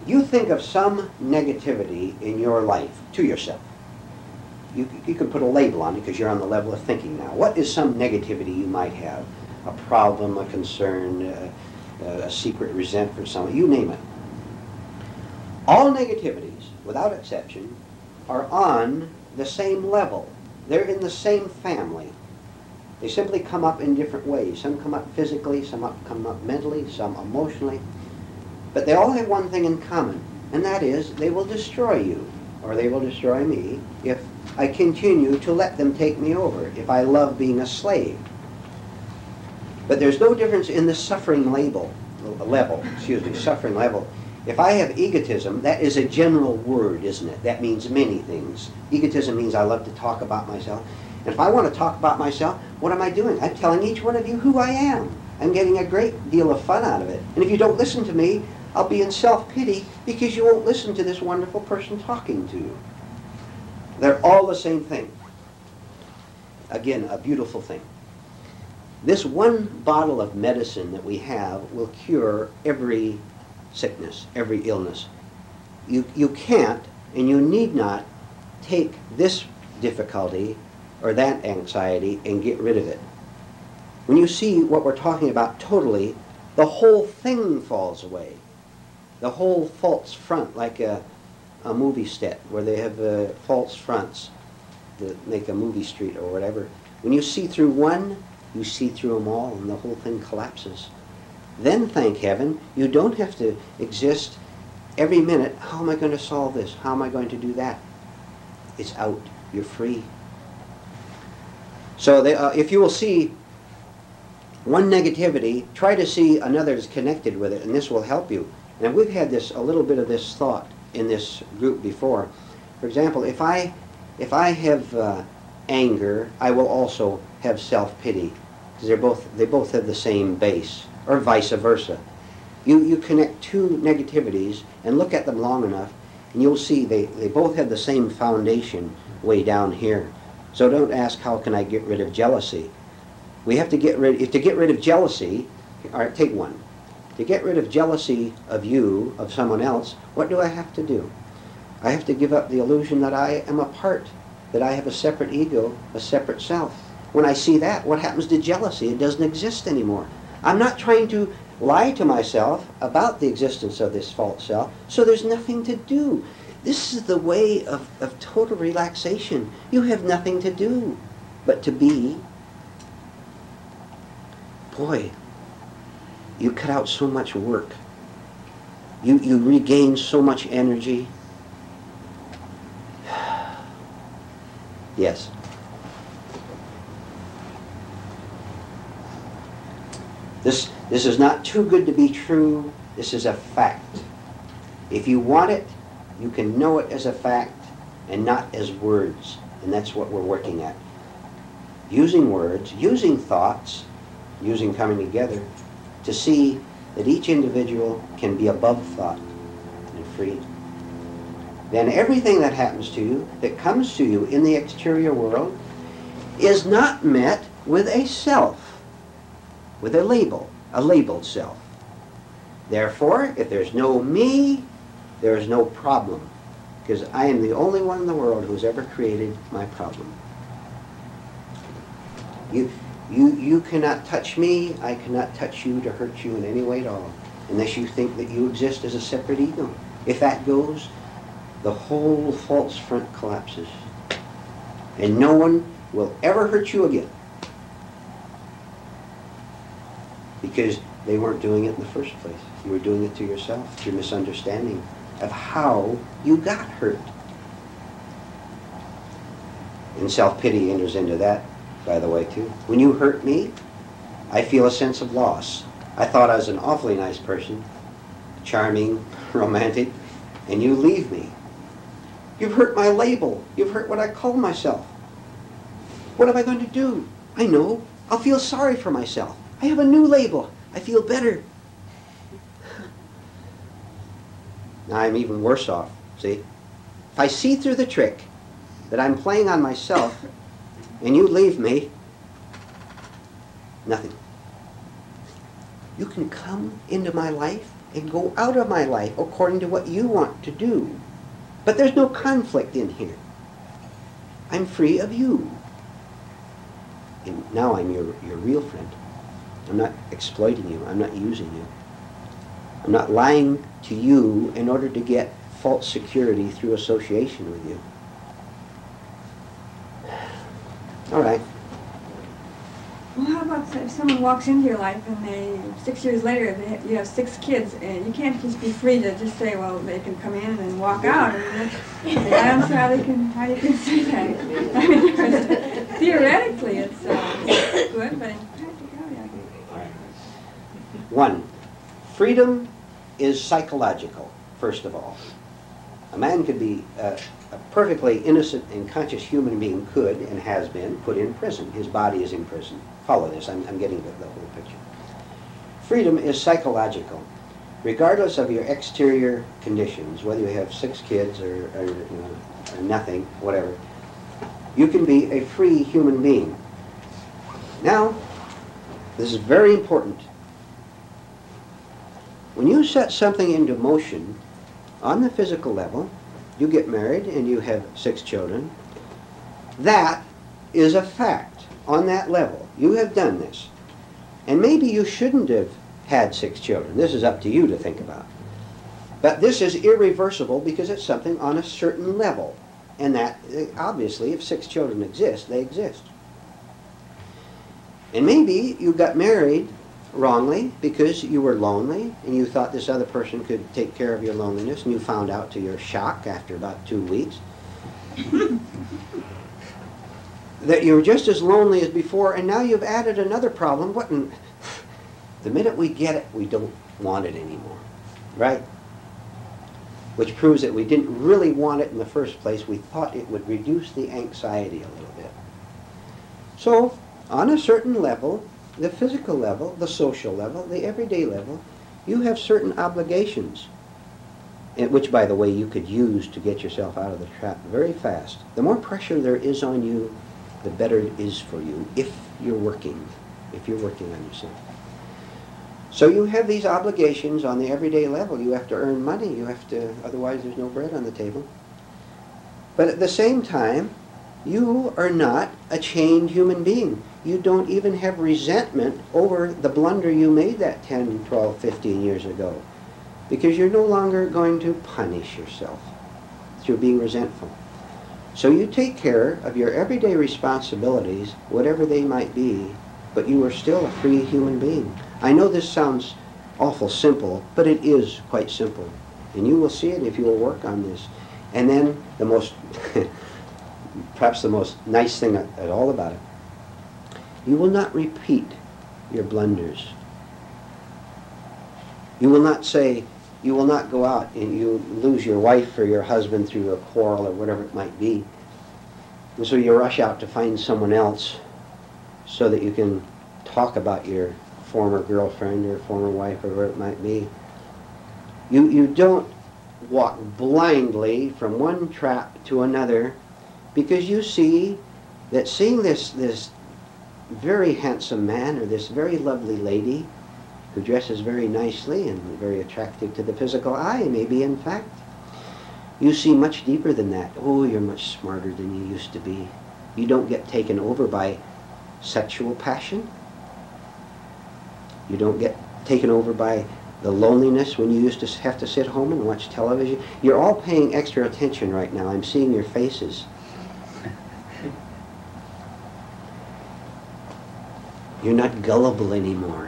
You think of some negativity in your life to yourself. You can put a label on it because you're on the level of thinking now. What is some negativity you might have? A problem, a concern, a secret resentment for someone, you name it. All negativities, without exception, are on the same level. They're in the same family. They simply come up in different ways. Some come up physically, some come up mentally, some emotionally. But they all have one thing in common, and that is they will destroy you, or they will destroy me, if I continue to let them take me over, if I love being a slave. But there's no difference in the suffering level. If I have egotism, that is a general word, isn't it? That means many things. Egotism means I love to talk about myself. And if I want to talk about myself, what am I doing? I'm telling each one of you who I am. I'm getting a great deal of fun out of it. And if you don't listen to me, I'll be in self-pity because you won't listen to this wonderful person talking to you. They're all the same thing. Again, a beautiful thing. This one bottle of medicine that we have will cure every sickness, every illness. You can't and you need not take this difficulty or that anxiety and get rid of it. When you see what we're talking about totally, the whole thing falls away. The whole false front, like a movie set where they have false fronts that make a movie street or whatever. When you see through one, you see through them all and the whole thing collapses. Then, thank heaven, you don't have to exist every minute, how am I going to solve this? How am I going to do that? It's out. You're free. So if you will see one negativity, try to see another that's connected with it, and this will help you. And we've had a little bit of this thought in this group before. For example, if I have anger, I will also have self-pity, because they both have the same base, or vice versa. You connect two negativities and look at them long enough, and you'll see they both have the same foundation way down here. So don't ask, how can I get rid of jealousy? We have to get rid of jealousy, all right, take one. To get rid of jealousy of you, of someone else, what do I have to do? I have to give up the illusion that I am a part, that I have a separate ego, a separate self. When I see that, what happens to jealousy? It doesn't exist anymore. I'm not trying to lie to myself about the existence of this false self, so there's nothing to do. This is the way of total relaxation. You have nothing to do but to be. Boy, you cut out so much work. You regain so much energy. Yes. This is not too good to be true. This is a fact. If you want it, you can know it as a fact and not as words. And that's what we're working at. Using words, using thoughts, using coming together to see that each individual can be above thought and free. Then everything that happens to you, that comes to you in the exterior world, is not met with a self, with a labeled self. Therefore, if there's no me, there is no problem, because I am the only one in the world who's ever created my problem. You cannot touch me, I cannot touch you to hurt you in any way at all, unless you think that you exist as a separate ego. If that goes, the whole false front collapses. And no one will ever hurt you again. Because they weren't doing it in the first place. You were doing it to yourself through misunderstanding of how you got hurt. And self-pity enters into that, by the way, too. When you hurt me, I feel a sense of loss. I thought I was an awfully nice person, charming, romantic, and you leave me. You've hurt my label. You've hurt what I call myself. What am I going to do? I know. I'll feel sorry for myself. I have a new label. I feel better. Now I'm even worse off, see? If I see through the trick that I'm playing on myself and you leave me, nothing. You can come into my life and go out of my life according to what you want to do. But there's no conflict in here. I'm free of you. And now I'm your real friend. I'm not exploiting you. I'm not using you. I'm not lying to you in order to get false security through association with you. All right. Well, how about if someone walks into your life and 6 years later you have 6 kids, and you can't just be free to just say, well, they can come in and walk out. I mean, I don't see how you can say that. I mean, theoretically it's good, but in practicality, One, freedom is psychological, first of all. A man could be a perfectly innocent and conscious human being, could and has been put in prison. His body is in prison. Follow this, I'm getting the whole picture. Freedom is psychological. Regardless of your exterior conditions, whether you have 6 kids or nothing, whatever, you can be a free human being. Now, this is very important. When you set something into motion on the physical level, you get married and you have 6 children, that is a fact. On that level, you have done this. And maybe you shouldn't have had 6 children. This is up to you to think about. But this is irreversible because it's something on a certain level. And that, obviously, if 6 children exist, they exist. And maybe you got married wrongly because you were lonely and you thought this other person could take care of your loneliness, and you found out to your shock after about 2 weeks that you were just as lonely as before, and now you've added another problem. The minute we get it, we don't want it anymore, right? Which proves that we didn't really want it in the first place. We thought it would reduce the anxiety a little bit. So, on a certain level, the physical level, the social level, the everyday level, you have certain obligations, which, by the way, you could use to get yourself out of the trap very fast. The more pressure there is on you, the better it is for you if you're working on yourself. So you have these obligations on the everyday level. You have to earn money. You have to, otherwise there's no bread on the table. But at the same time, you are not a chained human being. You don't even have resentment over the blunder you made that 10, 12, 15 years ago. Because you're no longer going to punish yourself through being resentful. So you take care of your everyday responsibilities, whatever they might be, but you are still a free human being. I know this sounds awful simple, but it is quite simple. And you will see it if you will work on this. And then the most, perhaps the most nice thing at all about it, you will not repeat your blunders. You will not say, you will not go out and you lose your wife or your husband through a quarrel or whatever it might be. And so you rush out to find someone else so that you can talk about your former girlfriend or former wife or whatever it might be. You don't walk blindly from one trap to another, because you see that seeing this very handsome man or this very lovely lady who dresses very nicely and very attractive to the physical eye, maybe in fact, you see much deeper than that. Oh, you're much smarter than you used to be. You don't get taken over by sexual passion. You don't get taken over by the loneliness when you used to have to sit home and watch television. You're all paying extra attention right now. I'm seeing your faces. You're not gullible anymore.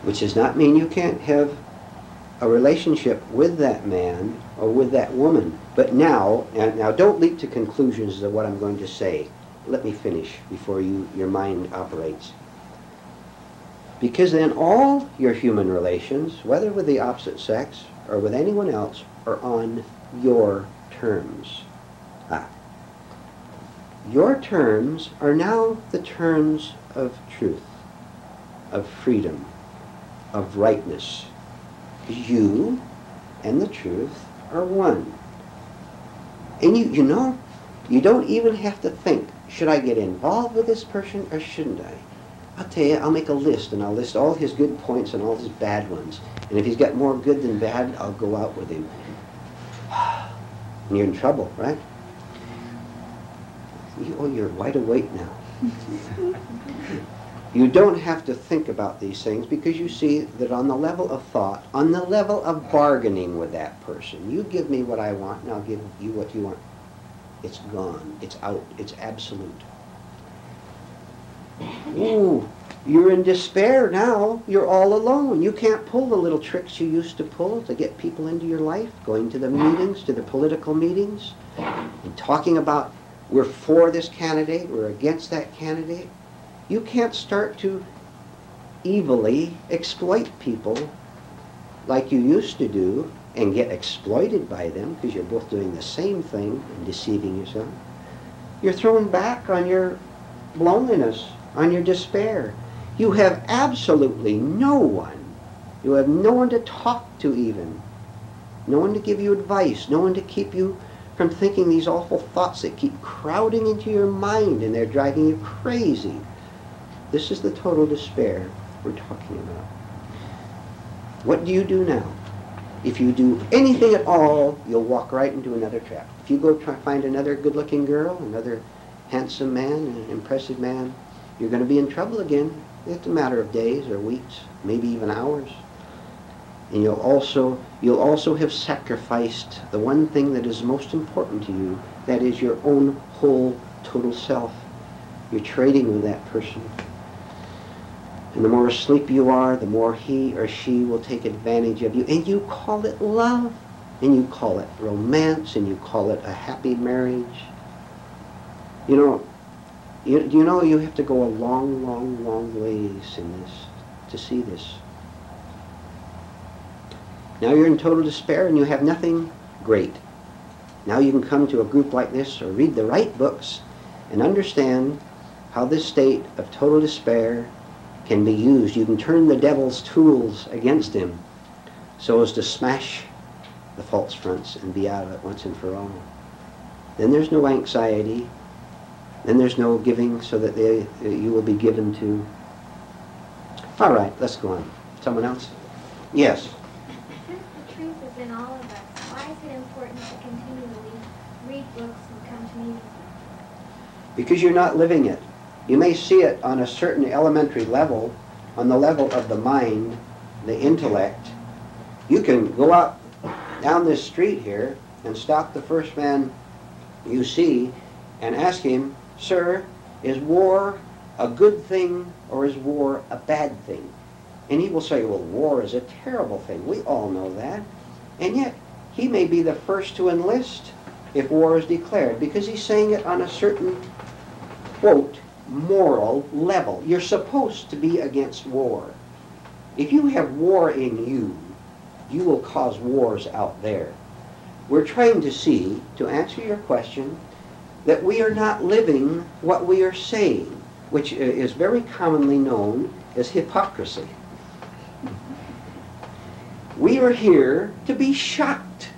Which does not mean you can't have a relationship with that man or with that woman. But now, and now don't leap to conclusions of what I'm going to say. Let me finish before your mind operates. Because then all your human relations, whether with the opposite sex or with anyone else, are on your terms. Your terms are now the terms of truth, of freedom, of rightness. You and the truth are one. And you know, you don't even have to think, should I get involved with this person or shouldn't I? I'll tell you, I'll make a list, and I'll list all his good points and all his bad ones. And if he's got more good than bad, I'll go out with him. And you're in trouble, right? You're wide awake now. You don't have to think about these things because you see that on the level of thought, on the level of bargaining with that person, you give me what I want and I'll give you what you want. It's gone. It's out. It's absolute. Ooh, you're in despair now. You're all alone. You can't pull the little tricks you used to pull to get people into your life, going to the meetings, to the political meetings, and talking about we're for this candidate, we're against that candidate. You can't start to evilly exploit people like you used to do and get exploited by them because you're both doing the same thing and deceiving yourself. You're thrown back on your loneliness, on your despair. You have absolutely no one. You have no one to talk to even. No one to give you advice. No one to keep you from thinking these awful thoughts that keep crowding into your mind and they're driving you crazy. This is the total despair we're talking about. What do you do now? If you do anything at all, you'll walk right into another trap. If you go try to find another good-looking girl, another handsome man, an impressive man, you're going to be in trouble again. It's a matter of days or weeks, maybe even hours. And you'll also have sacrificed the one thing that is most important to you, that is your own whole total self. You're trading with that person. And the more asleep you are, the more he or she will take advantage of you. And you call it love, and you call it romance, and you call it a happy marriage. You know, you have to go a long, long, long ways in this to see this. Now you're in total despair and you have nothing great. Now you can come to a group like this or read the right books and understand how this state of total despair can be used. You can turn the devil's tools against him so as to smash the false fronts and be out of it once and for all. Then there's no anxiety. Then there's no giving so that you will be given to. All right, let's go on. Someone else? Yes. Since the truth is in all of us, why is it important to continually read books and come to meetings? Because you're not living it. You may see it on a certain elementary level, on the level of the mind, the intellect. You can go out down this street here and stop the first man you see and ask him, "Sir, is war a good thing or is war a bad thing?" And he will say, "Well, war is a terrible thing. We all know that." And yet, he may be the first to enlist if war is declared because he's saying it on a certain, quote, moral level. You're supposed to be against war. If you have war in you, you will cause wars out there. We're trying to see, to answer your question, that we are not living what we are saying, which is very commonly known as hypocrisy. We are here to be shocked,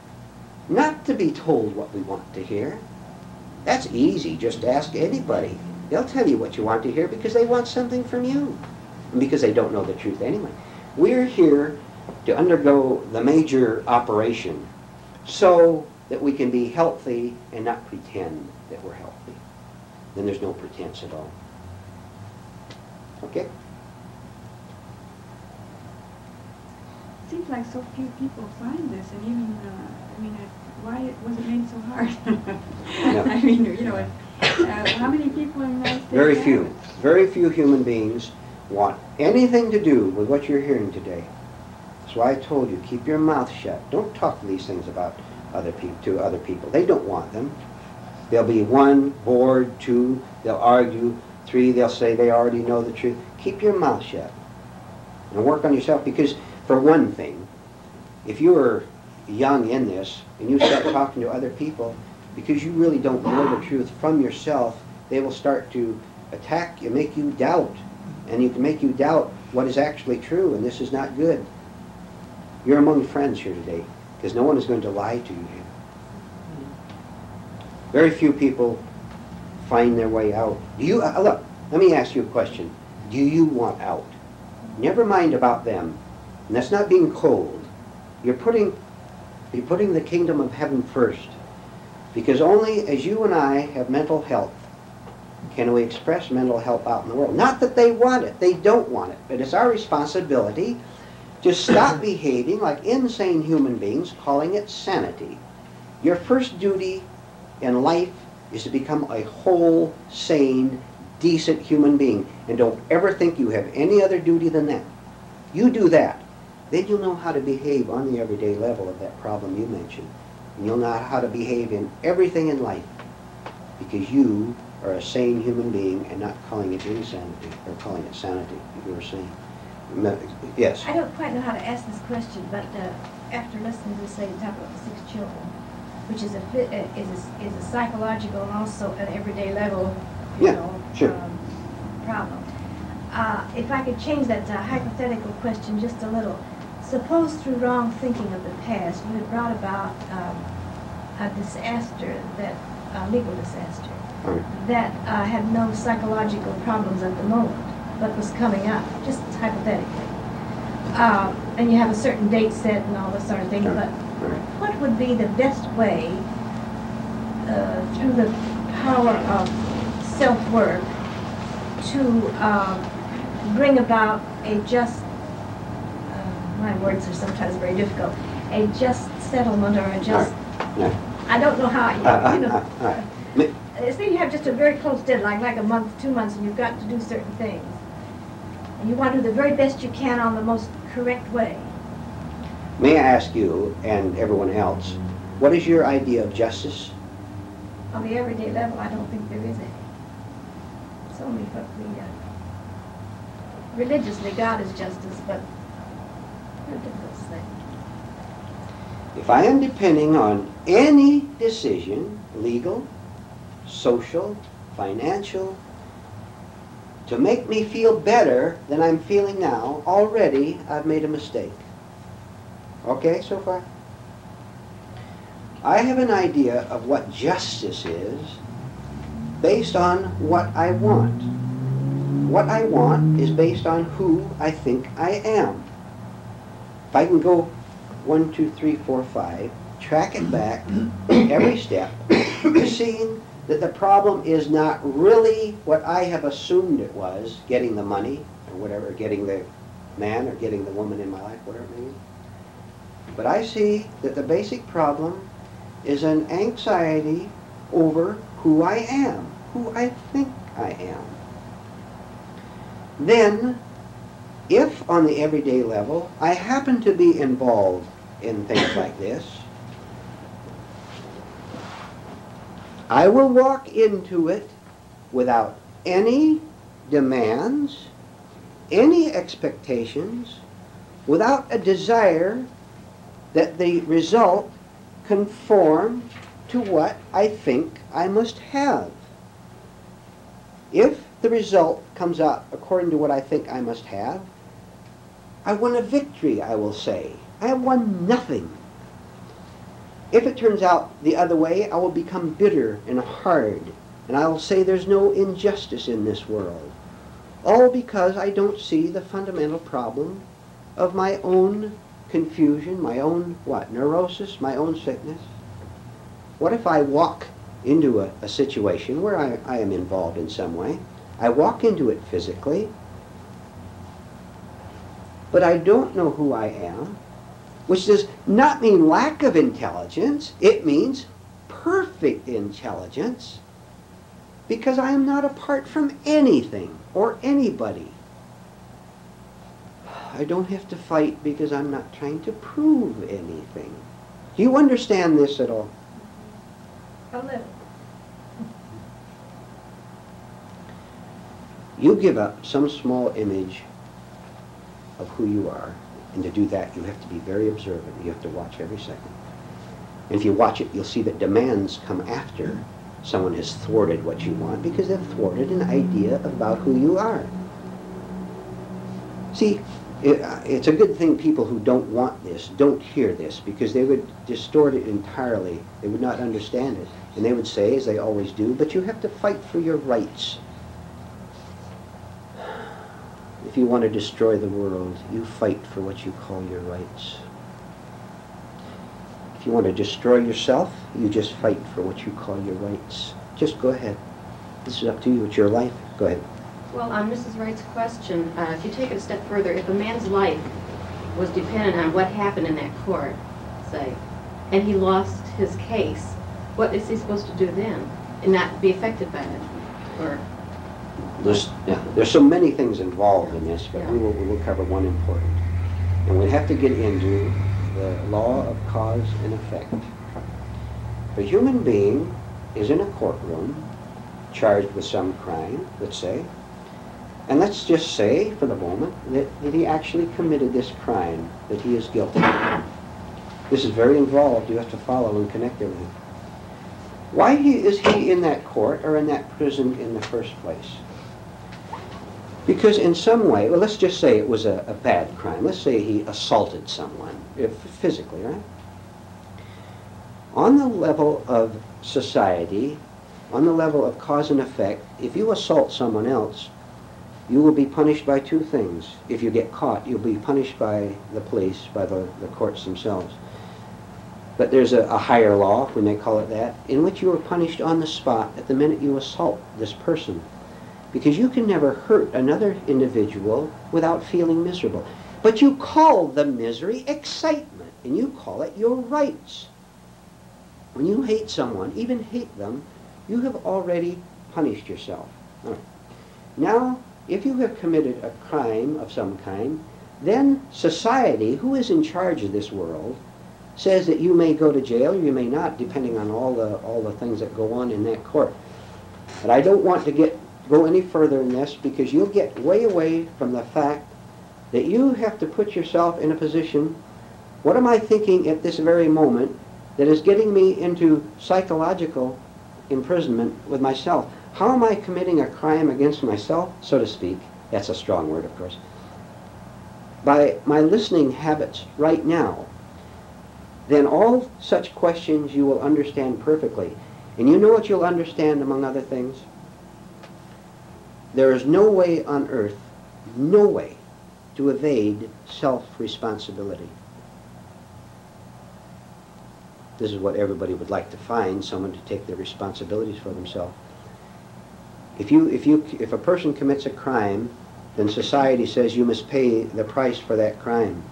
not to be told what we want to hear. That's easy. Just ask anybody. They'll tell you what you want to hear because they want something from you, and because they don't know the truth anyway. We're here to undergo the major operation so that we can be healthy and not pretend that we're healthy. then there's no pretense at all. Okay? Seems like so few people find this, and even, why was it made so hard? I mean, how many people in the United States? Very few. Very few human beings want anything to do with what you're hearing today. That's why I told you, keep your mouth shut. Don't talk these things about to other people. They don't want them. They'll be 1, bored, 2, they'll argue, 3, they'll say they already know the truth. Keep your mouth shut and work on yourself, because for one thing, if you are young in this and you start talking to other people, because you really don't know the truth from yourself, they will start to attack you, make you doubt. And you can make you doubt what is actually true, and this is not good. You're among friends here today, because no one is going to lie to you here. Very few people find their way out. Do you, look, let me ask you a question. Do you want out? Never mind about them. And that's not being cold. You're putting the kingdom of heaven first. Because only as you and I have mental health can we express mental health out in the world. Not that they want it. They don't want it. But it's our responsibility to stop behaving like insane human beings, calling it sanity. Your first duty in life is to become a whole, sane, decent human being. And don't ever think you have any other duty than that. You do that. Then you'll know how to behave on the everyday level of that problem you mentioned. And you'll know how to behave in everything in life. Because you are a sane human being and not calling it insanity, or calling it sanity, you were saying. Yes? I don't quite know how to ask this question, but after listening to, say, talk about the 6 children, which is a psychological and also an everyday level, problem. If I could change that hypothetical question just a little. Suppose through wrong thinking of the past, you had brought about a disaster, legal disaster, that had no psychological problems at the moment, but was coming up, just hypothetically. And you have a certain date set and all this sort of thing, but what would be the best way, through the power of self-work, to bring about a just, my words are sometimes very difficult, a just settlement or a just, I don't know how, say you have just a very close deadline, like a month, 2 months, and you've got to do certain things. And you want to do the very best you can on the most correct way. May I ask you, and everyone else, what is your idea of justice? On the everyday level, I don't think there is any. It's only what we, religiously, God is justice, but very difficult to say. If I am depending on any decision, legal, social, financial, to make me feel better than I'm feeling now, already I've made a mistake. Okay, so far? I have an idea of what justice is based on what I want. What I want is based on who I think I am. If I can go 1, 2, 3, 4, 5, track it back every step, seeing that the problem is not really what I have assumed it was, getting the money or whatever, getting the man or getting the woman in my life, whatever it may be. But I see that the basic problem is an anxiety over who I am, who I think I am. Then, if on the everyday level I happen to be involved in things like this, I will walk into it without any demands, any expectations, without a desire that the result conform to what I think I must have. If the result comes out according to what I think I must have, I won a victory, I will say. I have won nothing. If it turns out the other way, I will become bitter and hard, and I will say there's no injustice in this world. All because I don't see the fundamental problem of my own confusion, my own, neurosis, my own sickness. What if I walk into a situation where I am involved in some way. I walk into it physically, but I don't know who I am, which does not mean lack of intelligence. It means perfect intelligence, because I am not apart from anything or anybody. I don't have to fight because I'm not trying to prove anything. Do you understand this at all? A little. You give up some small image of who you are, and to do that you have to be very observant. You have to watch every second. And if you watch it, you'll see that demands come after someone has thwarted what you want, because they've thwarted an idea about who you are. See, it's a good thing people who don't want this don't hear this, because they would distort it entirely. They would not understand it. And they would say, as they always do, but you have to fight for your rights. If you want to destroy the world, you fight for what you call your rights. If you want to destroy yourself, you just fight for what you call your rights. Just go ahead. This is up to you. It's your life. Go ahead. Well, on Mrs. Wright's question, if you take it a step further, if a man's life was dependent on what happened in that court, say, and he lost his case, what is he supposed to do then and not be affected by it? Or there's so many things involved in this, but we will cover one important. And we have to get into the law of cause and effect. A human being is in a courtroom charged with some crime, let's say, and let's just say for the moment that he actually committed this crime, that he is guilty. This is very involved. You have to follow and connect everything. Why is he in that court or in that prison in the first place? Because in some way, well, let's just say it was a bad crime. Let's say he assaulted someone, physically, right? On the level of society, on the level of cause and effect, if you assault someone else, you will be punished by two things. If you get caught, you'll be punished by the police, by the courts themselves. But there's a higher law, we may call it that, in which you are punished on the spot at the minute you assault this person. Because you can never hurt another individual without feeling miserable. But you call the misery excitement, and you call it your rights. When you hate someone, even hate them, you have already punished yourself. All right. Now, if you have committed a crime of some kind, then society, who is in charge of this world, says that you may go to jail or you may not, depending on all the things that go on in that court. But I don't want to go any further in this, because you'll get way away from the fact that you have to put yourself in a position, what am I thinking at this very moment that is getting me into psychological imprisonment with myself? How am I committing a crime against myself, so to speak? That's a strong word, of course. By my listening habits right now. Then all such questions you will understand perfectly. And you know what you'll understand, among other things? There is no way on earth, no way, to evade self-responsibility. This is what everybody would like to find, someone to take their responsibilities for themselves. If a person commits a crime, then society says you must pay the price for that crime.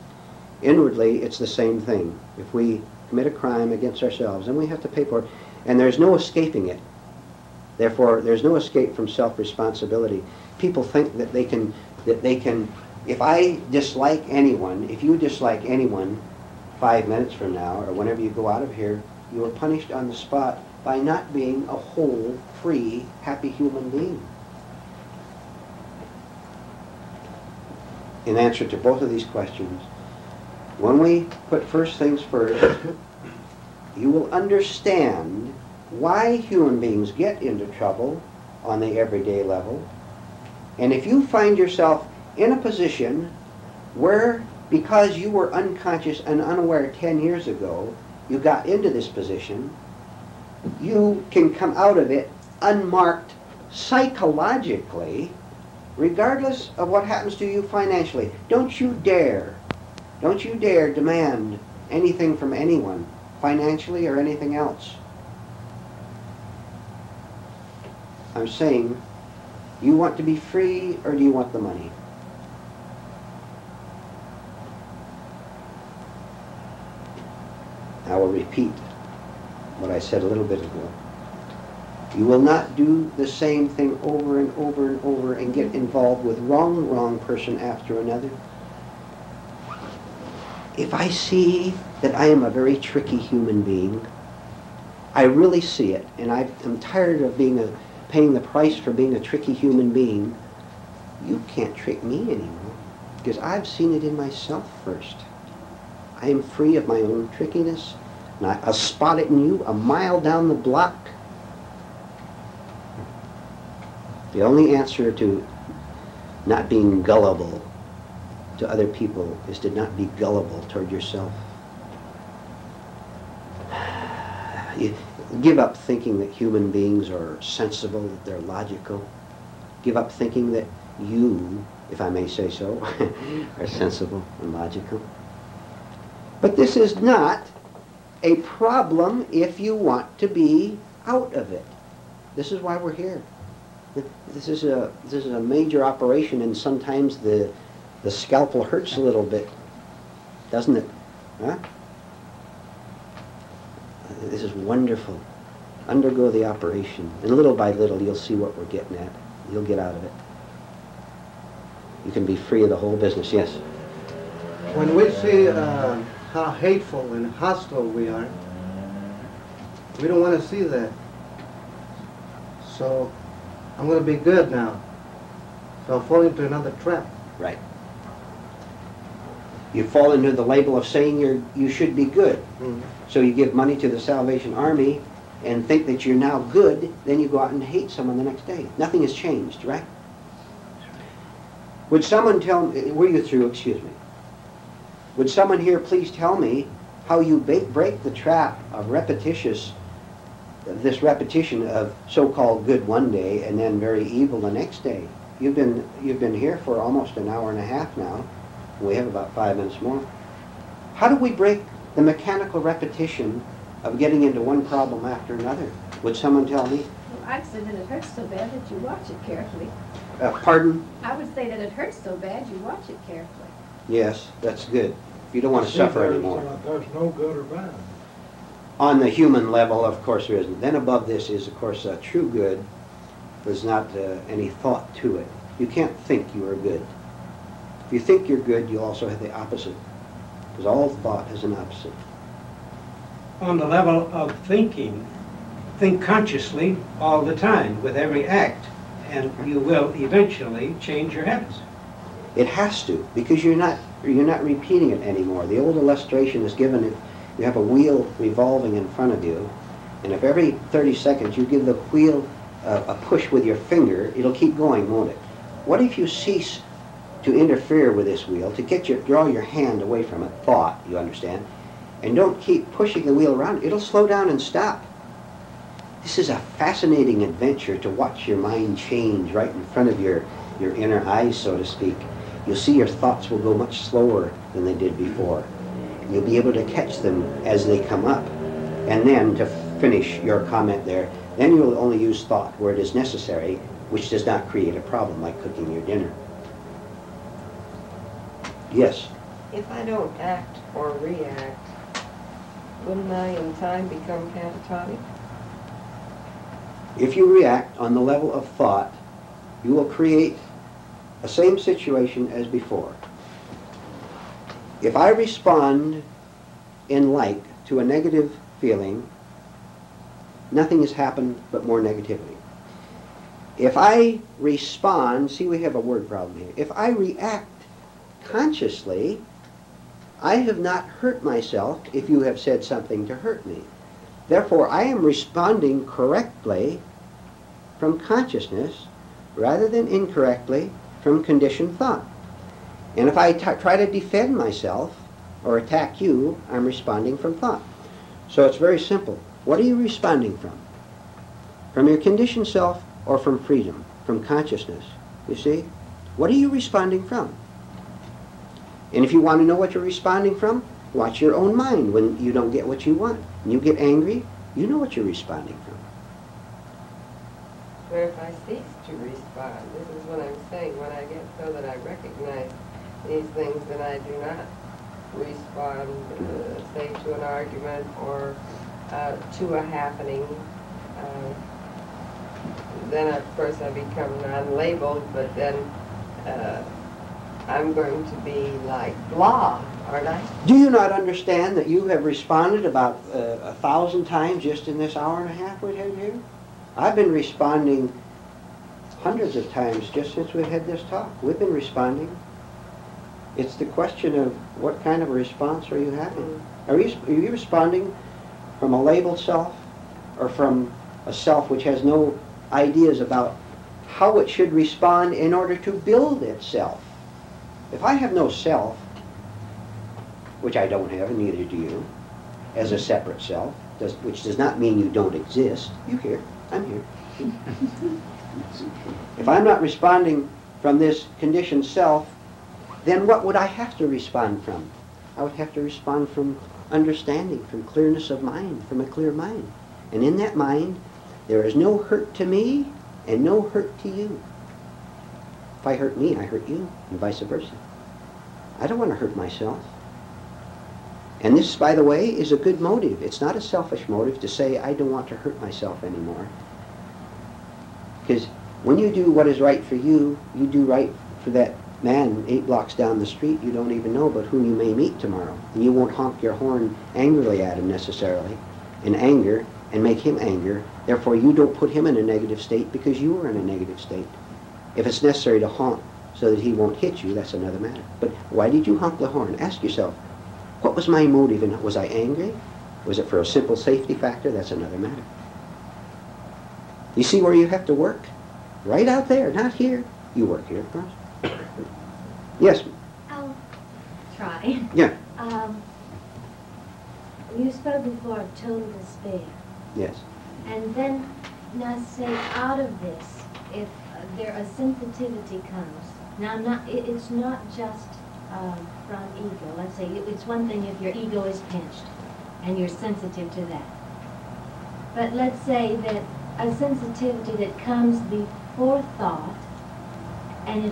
Inwardly, it's the same thing. If we commit a crime against ourselves, then we have to pay for it. And there's no escaping it. Therefore, there's no escape from self-responsibility. People think that they can, if I dislike anyone, if you dislike anyone 5 minutes from now, or whenever you go out of here, you are punished on the spot by not being a whole, free, happy human being. In answer to both of these questions, when we put first things first, you will understand why human beings get into trouble on the everyday level. And if you find yourself in a position where, because you were unconscious and unaware 10 years ago, you got into this position, you can come out of it unmarked psychologically, regardless of what happens to you financially. Don't you dare demand anything from anyone, financially or anything else. I'm saying, you want to be free or do you want the money? I will repeat what I said a little bit ago. You will not do the same thing over and over and over and get involved with wrong person after another. If I see that I am a very tricky human being, I really see it, and I'm tired of paying the price for being a tricky human being, you can't trick me anymore, because I've seen it in myself first. I am free of my own trickiness, and I'll spot it in you a mile down the block. The only answer to not being gullible to other people is to not be gullible toward yourself. You give up thinking that human beings are sensible, that they're logical. Give up thinking that you, if I may say so, are sensible and logical. But this is not a problem if you want to be out of it. This is why we're here. This is a major operation, and sometimes the scalpel hurts a little bit, doesn't it? Huh? This is wonderful. Undergo the operation, and little by little you'll see what we're getting at. You'll get out of it. You can be free of the whole business. Yes? When we see how hateful and hostile we are, we don't want to see that. So I'm going to be good now. So I'll fall into another trap. Right. You fall into the label of saying you should be good. Mm-hmm. So you give money to the Salvation Army and think that you're now good, then you go out and hate someone the next day. Nothing has changed, right? Would someone tell me, were you through, excuse me. Would someone here please tell me how you break the trap of this repetition of so-called good one day and then very evil the next day? You've been here for almost an hour and a half now. We have about 5 minutes more. How do we break the mechanical repetition of getting into one problem after another? Would someone tell me? Well, I'd say that it hurts so bad that you watch it carefully. Pardon? I would say that it hurts so bad you watch it carefully. Yes, that's good. You don't want to suffer anymore. There's no good or bad. On the human level, of course, there isn't. Then above this is, of course, true good. There's not any thought to it. You can't think you are good. If you think you're good, you'll also have the opposite, because all thought has an opposite. On the level of thinking, think consciously all the time with every act, and you will eventually change your habits. It has to, because you're not repeating it anymore. The old illustration is given if you have a wheel revolving in front of you, and if every 30 seconds you give the wheel a push with your finger, it'll keep going, won't it? What if you cease to interfere with this wheel, to draw your hand away from it, thought, you understand, and don't keep pushing the wheel around, it'll slow down and stop. This is a fascinating adventure to watch your mind change right in front of your inner eyes, so to speak. You'll see your thoughts will go much slower than they did before. And you'll be able to catch them as they come up. And then, to finish your comment there, then you'll only use thought where it is necessary, which does not create a problem, like cooking your dinner. Yes? If I don't act or react, wouldn't I in time become catatonic? If you react on the level of thought, you will create the same situation as before. If I respond in like to a negative feeling, nothing has happened but more negativity. If I respond, see, we have a word problem here. If I react consciously, I have not hurt myself if you have said something to hurt me. Therefore, I am responding correctly from consciousness rather than incorrectly from conditioned thought. And if I try to defend myself or attack you, I'm responding from thought. So it's very simple. What are you responding from? From your conditioned self or from freedom, from consciousness? You see? What are you responding from? And if you want to know what you're responding from, watch your own mind when you don't get what you want. When you get angry, you know what you're responding from. But if I cease to respond, this is what I'm saying, when I get so that I recognize these things, then I do not respond, say, to an argument or to a happening. Then, of course, I become non-labeled, but then I'm going to be like blah, aren't I? Do you not understand that you have responded about 1,000 times just in this hour and a half we've had here? I've been responding hundreds of times just since we've had this talk. We've been responding. It's the question of what kind of a response are you having? Are you responding from a labeled self or from a self which has no ideas about how it should respond in order to build itself? If I have no self, which I don't have and neither do you, as a separate self, which does not mean you don't exist. You here, I'm here. If I'm not responding from this conditioned self, then what would I have to respond from? I would have to respond from understanding, from clearness of mind, from a clear mind. And in that mind, there is no hurt to me and no hurt to you. If I hurt me, I hurt you, and vice versa. I don't want to hurt myself. And this, by the way, is a good motive. It's not a selfish motive to say, I don't want to hurt myself anymore. Because when you do what is right for you, you do right for that man 8 blocks down the street you don't even know, but whom you may meet tomorrow. And you won't honk your horn angrily at him necessarily, in anger, and make him anger. Therefore, you don't put him in a negative state because you are in a negative state. If it's necessary to honk so that he won't hit you, that's another matter. But why did you honk the horn? Ask yourself, what was my motive? And was I angry? Was it for a simple safety factor? That's another matter. You see where you have to work? Right out there, not here. You work here, of course. Yes? I'll try. Yeah. You spoke before of total despair. Yes. And then, now say, out of this, if a sensitivity comes, now it's not just from ego. Let's say it's one thing if your ego is pinched and you're sensitive to that. But let's say that a sensitivity that comes before thought, and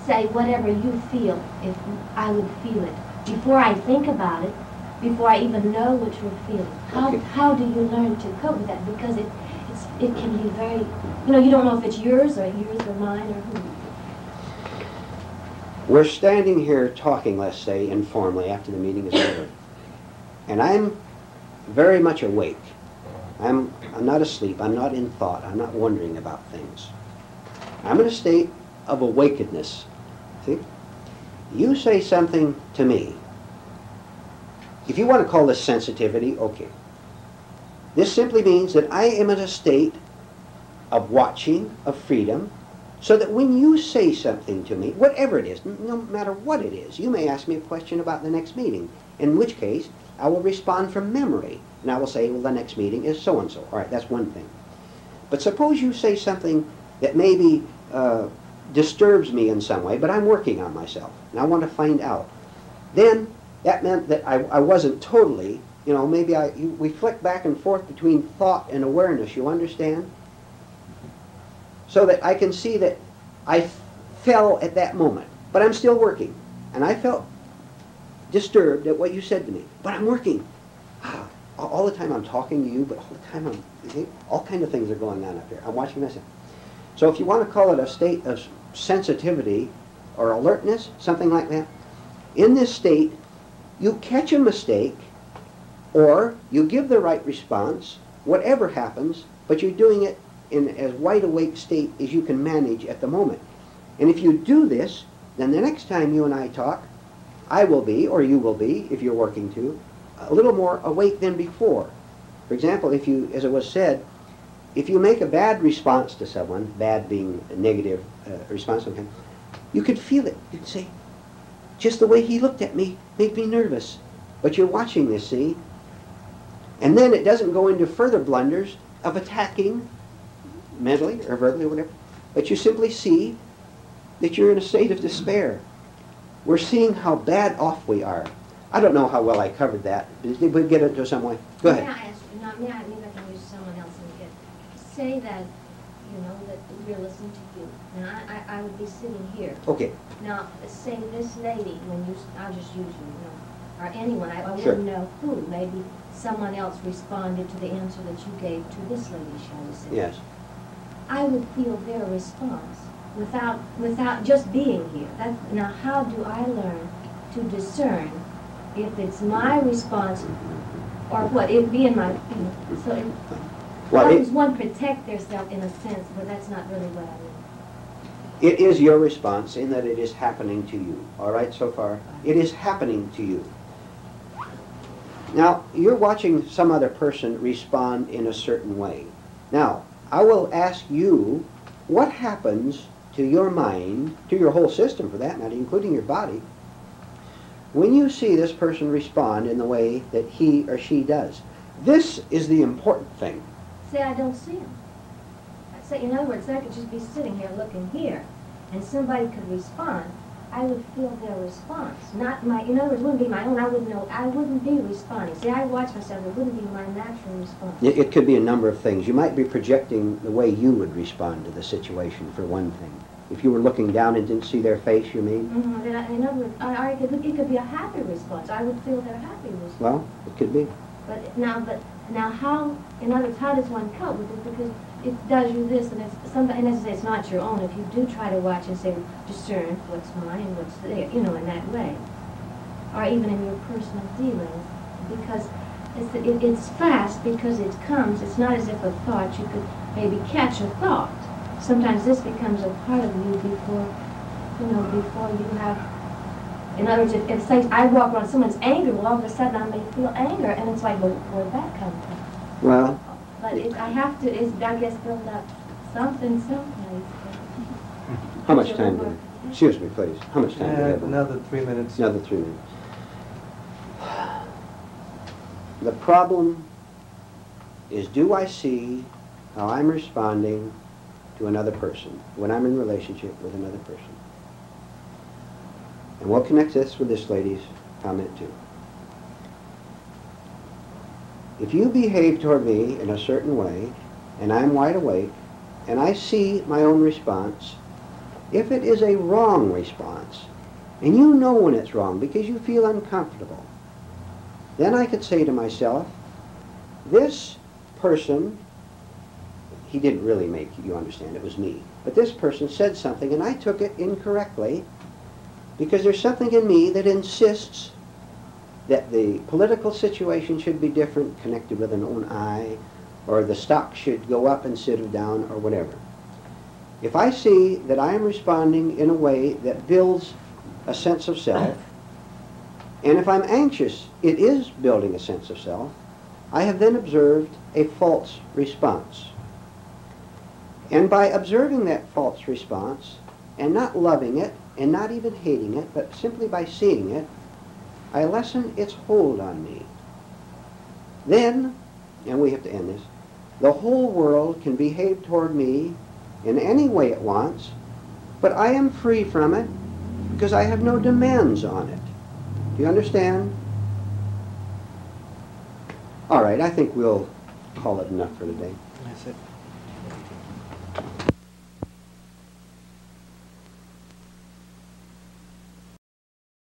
say whatever you feel, if I would feel it, before I think about it, before I even know what you're feeling. How do you learn to cope with that? Because it can be very, you don't know if it's yours or mine or who. We're standing here talking, let's say, informally after the meeting is over. And I'm very much awake. I'm not asleep. I'm not in thought. I'm not wondering about things. I'm in a state of awakenedness. See? You say something to me. If you want to call this sensitivity, okay. This simply means that I am in a state of watching, of freedom, so that when you say something to me, whatever it is, no matter what it is, you may ask me a question about the next meeting, in which case I will respond from memory, and I will say, well, the next meeting is so-and-so. All right, that's one thing. But suppose you say something that maybe disturbs me in some way, but I'm working on myself, and I want to find out. Then that meant that I wasn't totally, maybe we flick back and forth between thought and awareness, you understand? So that I can see that I fell at that moment, but I'm still working. And I felt disturbed at what you said to me, but I'm working. All the time I'm talking to you, but all the time all kinds of things are going on up here. I'm watching myself. So if you want to call it a state of sensitivity or alertness, something like that, in this state, you catch a mistake or you give the right response, whatever happens, but you're doing it in as wide awake state as you can manage at the moment. And if you do this, then the next time you and I talk, I will be, or you will be, if you're working too, a little more awake than before. For example, if you, as it was said, if you make a bad response to someone, bad being a negative response, okay, you could feel it. You could say, just the way he looked at me made me nervous. But you're watching this, see? And then it doesn't go into further blunders of attacking mentally or verbally or whatever, but you simply see that you're in a state of despair. We're seeing how bad off we are. I don't know how well I covered that. Did we get into some way? Go ahead. Maybe I can use someone else and get say that, you know, that we're listening to you. Now, I would be sitting here. Okay. Now, say this lady, when you, I'll just use you, you know, or anyone, I Sure. wouldn't know who. Maybe someone else responded to the answer that you gave to this lady, shall we say. Yes. I would feel their response without just being here. Now, how do I learn to discern if it's my response or what? It being my, you know, so it, Well, how does one protect themselves in a sense, but that's not really what I mean. it is your response in that it is happening to you. All right, so far? It is happening to you. Now, you're watching some other person respond in a certain way. Now, I will ask you, what happens to your mind, to your whole system for that matter, including your body, when you see this person respond in the way that he or she does? This is the important thing. Say I don't see them. Say, in other words, I could just be sitting here looking here, and somebody could respond. I would feel their response, not my. In other words, it wouldn't be my own. I wouldn't know. I wouldn't be responding. See, I watch myself. It wouldn't be my natural response. It could be a number of things. You might be projecting the way you would respond to the situation, for one thing. If you were looking down and didn't see their face, you mean? Mm-hmm. In other words, it could be a happy response. I would feel their happy response. Well, it could be. But now how? In other words, how does one cope with it? Because it does you this, and it's sometimes, and as I say, it's not your own. If you do try to watch and say, discern what's mine and what's there, you know, in that way, or even in your personal dealings, because it's fast because it comes. It's not as if a thought you could maybe catch a thought. Sometimes this becomes a part of you before, you know, before you have. In other words, if say I walk around someone's angry, well, all of a sudden I may feel anger, and it's like, well, where'd that come from? Well, but I have to, I guess, build up something someplace. how much time do we? Excuse me, please. How much time do we have? Another 3 minutes. Another 3 minutes. The problem is, do I see how I'm responding to another person when I'm in relationship with another person? And what connects this with this lady's comment too? If you behave toward me in a certain way, and I'm wide awake, and I see my own response, if it is a wrong response, and you know when it's wrong because you feel uncomfortable, then I could say to myself, this person, he didn't really make you understand, it was me, but this person said something and I took it incorrectly because there's something in me that insists that the political situation should be different, connected with an own eye, or the stock should go up instead of down, or whatever. If I see that I am responding in a way that builds a sense of self, and if I'm anxious, it is building a sense of self, I have then observed a false response. And by observing that false response, and not loving it, and not even hating it, but simply by seeing it, I lessen its hold on me. Then, and we have to end this, the whole world can behave toward me in any way it wants, but I am free from it because I have no demands on it. Do you understand? All right, I think we'll call it enough for today. That's it.